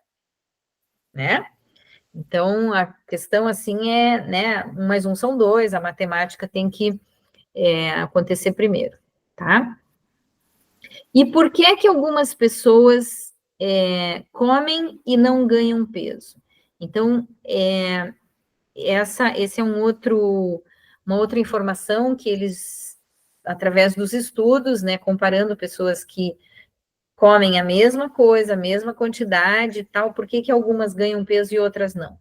né? Então, a questão, assim, né, 1 mais 1 são 2, a matemática tem que acontecer primeiro, tá? E por que que algumas pessoas comem e não ganham peso? Então, esse é uma outra informação que eles, através dos estudos, né, comparando pessoas que comem a mesma coisa, a mesma quantidade e tal, por que que algumas ganham peso e outras não?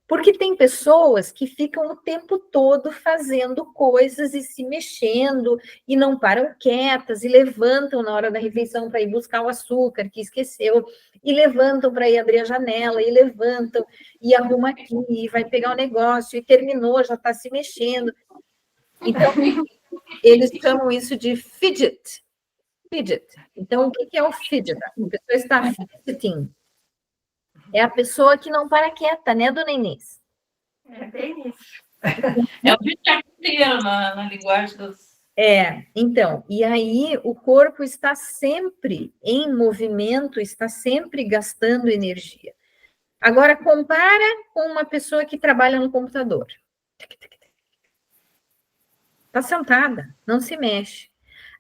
Porque tem pessoas que ficam o tempo todo fazendo coisas e se mexendo e não param quietas e levantam na hora da refeição para ir buscar o açúcar que esqueceu, e levantam para ir abrir a janela, e levantam e arruma aqui, e vai pegar o negócio, e terminou, já está se mexendo. Então, eles chamam isso de fidget. Fidget. Então, o que é o fidget? A pessoa está fidgeting. É a pessoa que não para quieta, né, dona Inês? É bem isso. É o dia inteiro na linguagem dos. Então, e aí o corpo está sempre em movimento, está sempre gastando energia. Agora, compara com uma pessoa que trabalha no computador. Está sentada, não se mexe.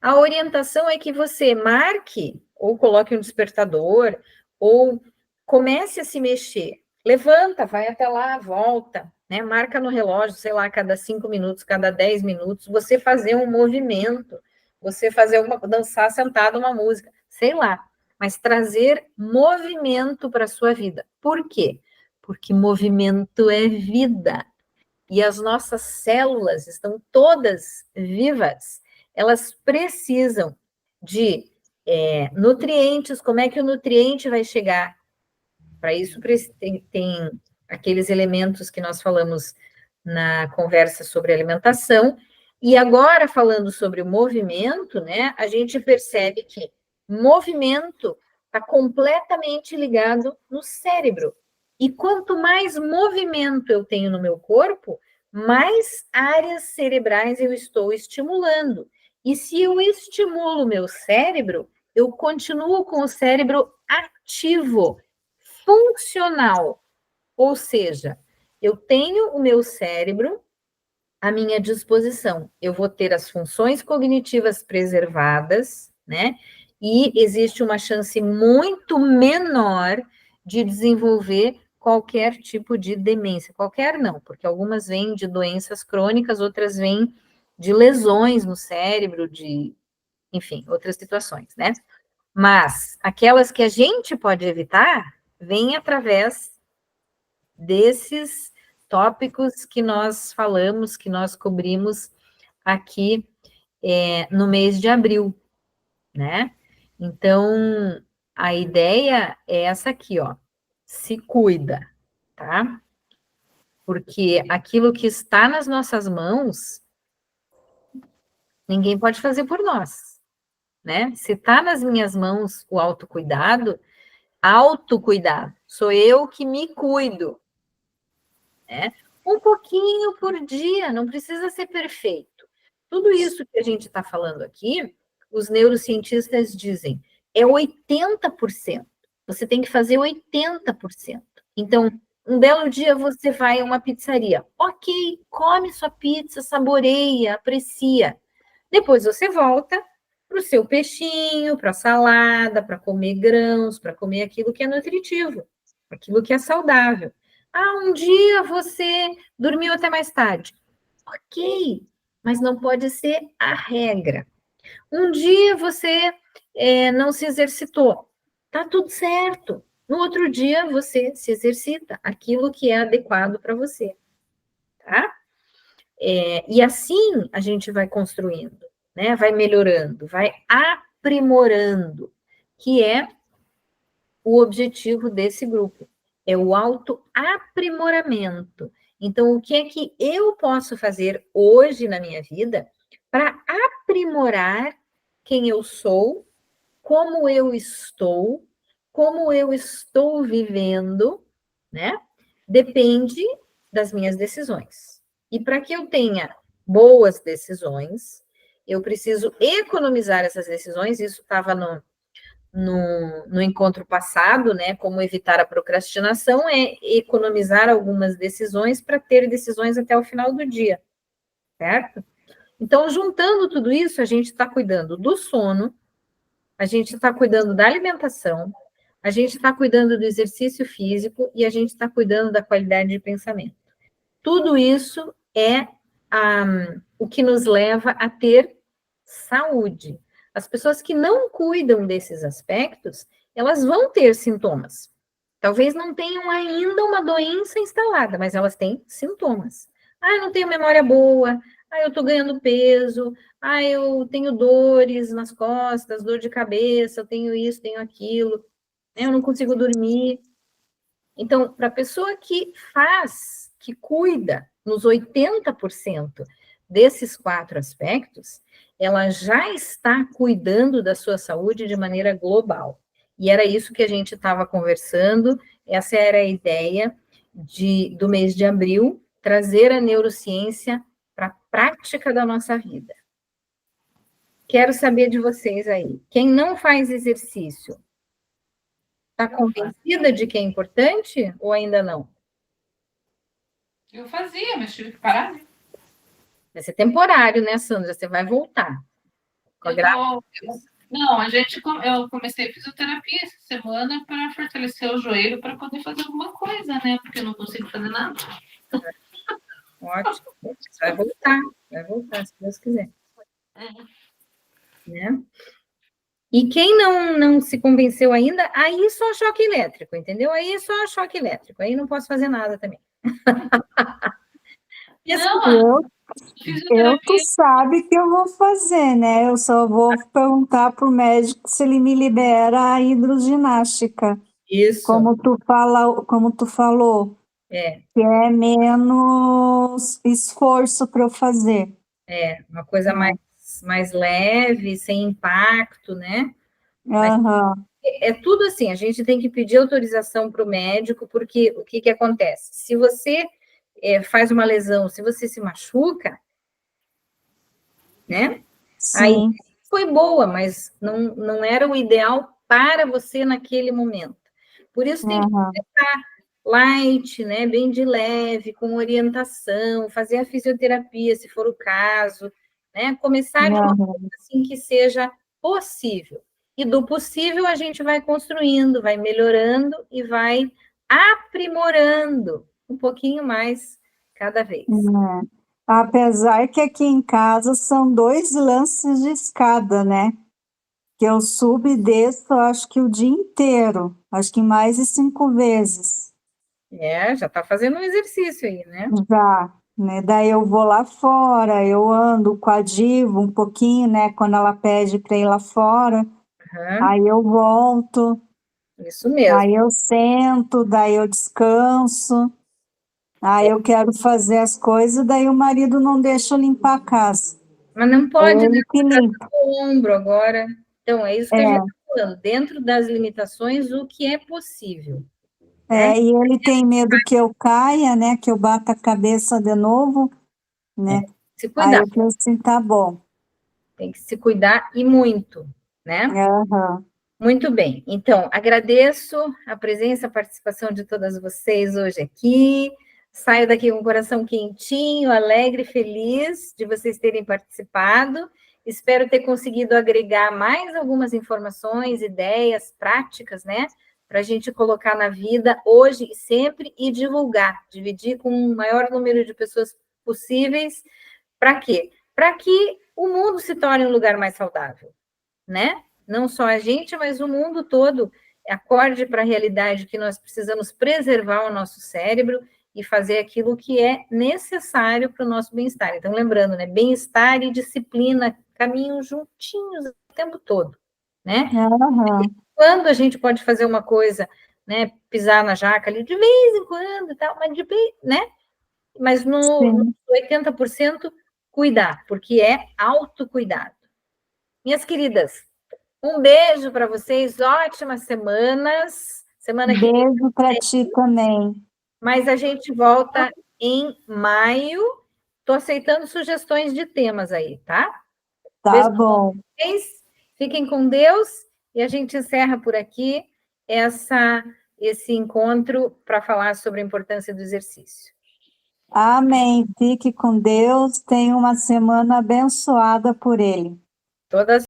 A orientação é que você marque, ou coloque um despertador, ou comece a se mexer. Levanta, vai até lá, volta, né? Marca no relógio, sei lá, cada 5 minutos, cada 10 minutos, você fazer um movimento, você fazer dançar sentado uma música, sei lá, mas trazer movimento para a sua vida. Por quê? Porque movimento é vida. E as nossas células estão todas vivas, elas precisam de nutrientes. Como é que o nutriente vai chegar? Para isso tem aqueles elementos que nós falamos na conversa sobre alimentação. E agora, falando sobre o movimento, né, a gente percebe que movimento está completamente ligado no cérebro. E quanto mais movimento eu tenho no meu corpo, mais áreas cerebrais eu estou estimulando. E se eu estimulo o meu cérebro, eu continuo com o cérebro ativo, funcional. Ou seja, eu tenho o meu cérebro à minha disposição. Eu vou ter as funções cognitivas preservadas, né? E existe uma chance muito menor de desenvolver qualquer tipo de demência. Qualquer não, porque algumas vêm de doenças crônicas, outras vêm de lesões no cérebro, enfim, outras situações, né? Mas aquelas que a gente pode evitar, vêm através desses tópicos que nós falamos, que nós cobrimos aqui no mês de abril, né? Então, a ideia é essa aqui, ó. Se cuida, tá? Porque aquilo que está nas nossas mãos, ninguém pode fazer por nós, né? Se está nas minhas mãos o autocuidado, sou eu que me cuido, né? Um pouquinho por dia, não precisa ser perfeito. Tudo isso que a gente está falando aqui, os neurocientistas dizem, é 80%. Você tem que fazer 80%. Então, um belo dia você vai a uma pizzaria. Ok, come sua pizza, saboreia, aprecia. Depois você volta para o seu peixinho, para a salada, para comer grãos, para comer aquilo que é nutritivo, aquilo que é saudável. Ah, um dia você dormiu até mais tarde. Ok, mas não pode ser a regra. Um dia você não se exercitou. Tá tudo certo. No outro dia você se exercita, aquilo que é adequado para você, tá? E assim a gente vai construindo, né? Vai melhorando, vai aprimorando, que é o objetivo desse grupo, é o autoaprimoramento. Então, o que é que eu posso fazer hoje na minha vida para aprimorar quem eu sou, como eu estou vivendo, né? Depende das minhas decisões. E para que eu tenha boas decisões, eu preciso economizar essas decisões, isso estava no encontro passado, né? Como evitar a procrastinação é economizar algumas decisões para ter decisões até o final do dia, certo? Então, juntando tudo isso, a gente está cuidando do sono, a gente está cuidando da alimentação, a gente está cuidando do exercício físico e a gente está cuidando da qualidade de pensamento. Tudo isso é o que nos leva a ter saúde. As pessoas que não cuidam desses aspectos, elas vão ter sintomas. Talvez não tenham ainda uma doença instalada, mas elas têm sintomas. Ah, eu não tenho memória boa. Ah, eu estou ganhando peso. Ah, eu tenho dores nas costas, dor de cabeça, eu tenho isso, tenho aquilo. Eu não consigo dormir. Então, para a pessoa que que cuida nos 80% desses 4 aspectos, ela já está cuidando da sua saúde de maneira global. E era isso que a gente estava conversando, essa era a ideia do mês de abril, trazer a neurociência para a prática da nossa vida. Quero saber de vocês aí. Quem não faz exercício, está convencida de que é importante ou ainda não? Eu fazia, mas tive que parar, né? Vai ser temporário, né, Sandra? Você vai voltar. Não, eu comecei fisioterapia essa semana para fortalecer o joelho para poder fazer alguma coisa, né? Porque eu não consigo fazer nada. Ótimo. Você vai voltar, se Deus quiser. Né? E quem não se convenceu ainda, aí só choque elétrico, entendeu? Aí é só choque elétrico, aí não posso fazer nada também. Não, Tu sabe que eu vou fazer, né? Eu só vou perguntar para o médico se ele me libera a hidroginástica. Isso. Como tu falou, que é menos esforço para eu fazer. Uma coisa mais leve, sem impacto, né? Uhum. É tudo assim, a gente tem que pedir autorização para o médico, porque o que acontece? Se você faz uma lesão, se você se machuca, né? Sim. Aí foi boa, mas não era o ideal para você naquele momento. Por isso tem que começar light, né? Bem de leve, com orientação, fazer a fisioterapia, se for o caso, né? Começar de uma coisa assim que seja possível. E do possível a gente vai construindo, vai melhorando e vai aprimorando um pouquinho mais cada vez. Apesar que aqui em casa são 2 lances de escada, né? Que eu subo e desço, acho que o dia inteiro. Acho que mais de 5 vezes. Já está fazendo um exercício aí, né? Já, né? Daí eu vou lá fora, eu ando, coadjuvo um pouquinho, né? Quando ela pede para ir lá fora. Aí eu volto. Isso mesmo. Aí eu sento, daí eu descanso. Ah, eu quero fazer as coisas, daí o marido não deixa eu limpar a casa. Mas não É pode ele que limpa. dar o ombro agora. Então, é isso que a gente É, está falando. Dentro das limitações, o que é possível, né? e ele tem medo que eu caia, né? Que eu bata a cabeça de novo, né? Se Aí cuidar. eu falei assim, tá bom. Tem que se cuidar e muito, né? Aham. Muito bem. Então, agradeço a presença, a participação de todas vocês hoje aqui. Saio daqui com o coração quentinho, alegre, feliz de vocês terem participado. Espero ter conseguido agregar mais algumas informações, ideias, práticas, né? Para a gente colocar na vida hoje e sempre e divulgar, dividir com o maior número de pessoas possíveis. Para quê? Para que o mundo se torne um lugar mais saudável, né? Não só a gente, mas o mundo todo acorde para a realidade que nós precisamos preservar o nosso cérebro e fazer aquilo que é necessário para o nosso bem-estar. Então, lembrando, né? Bem-estar e disciplina caminham juntinhos o tempo todo, né? Aham. Quando a gente pode fazer uma coisa, né? Pisar na jaca ali de vez em quando e tal, mas de vez, né? Mas no Sim. 80% cuidar, porque é autocuidado. Minhas queridas, um beijo para vocês, ótimas semanas. Semana que vem, Beijo para ti também. mas a gente volta em maio. Estou aceitando sugestões de temas aí, tá? Tá Beijo para bom. vocês, fiquem com Deus e a gente encerra por aqui esse encontro para falar sobre a importância do exercício. Amém. Fique com Deus. Tenha uma semana abençoada por Ele. Todas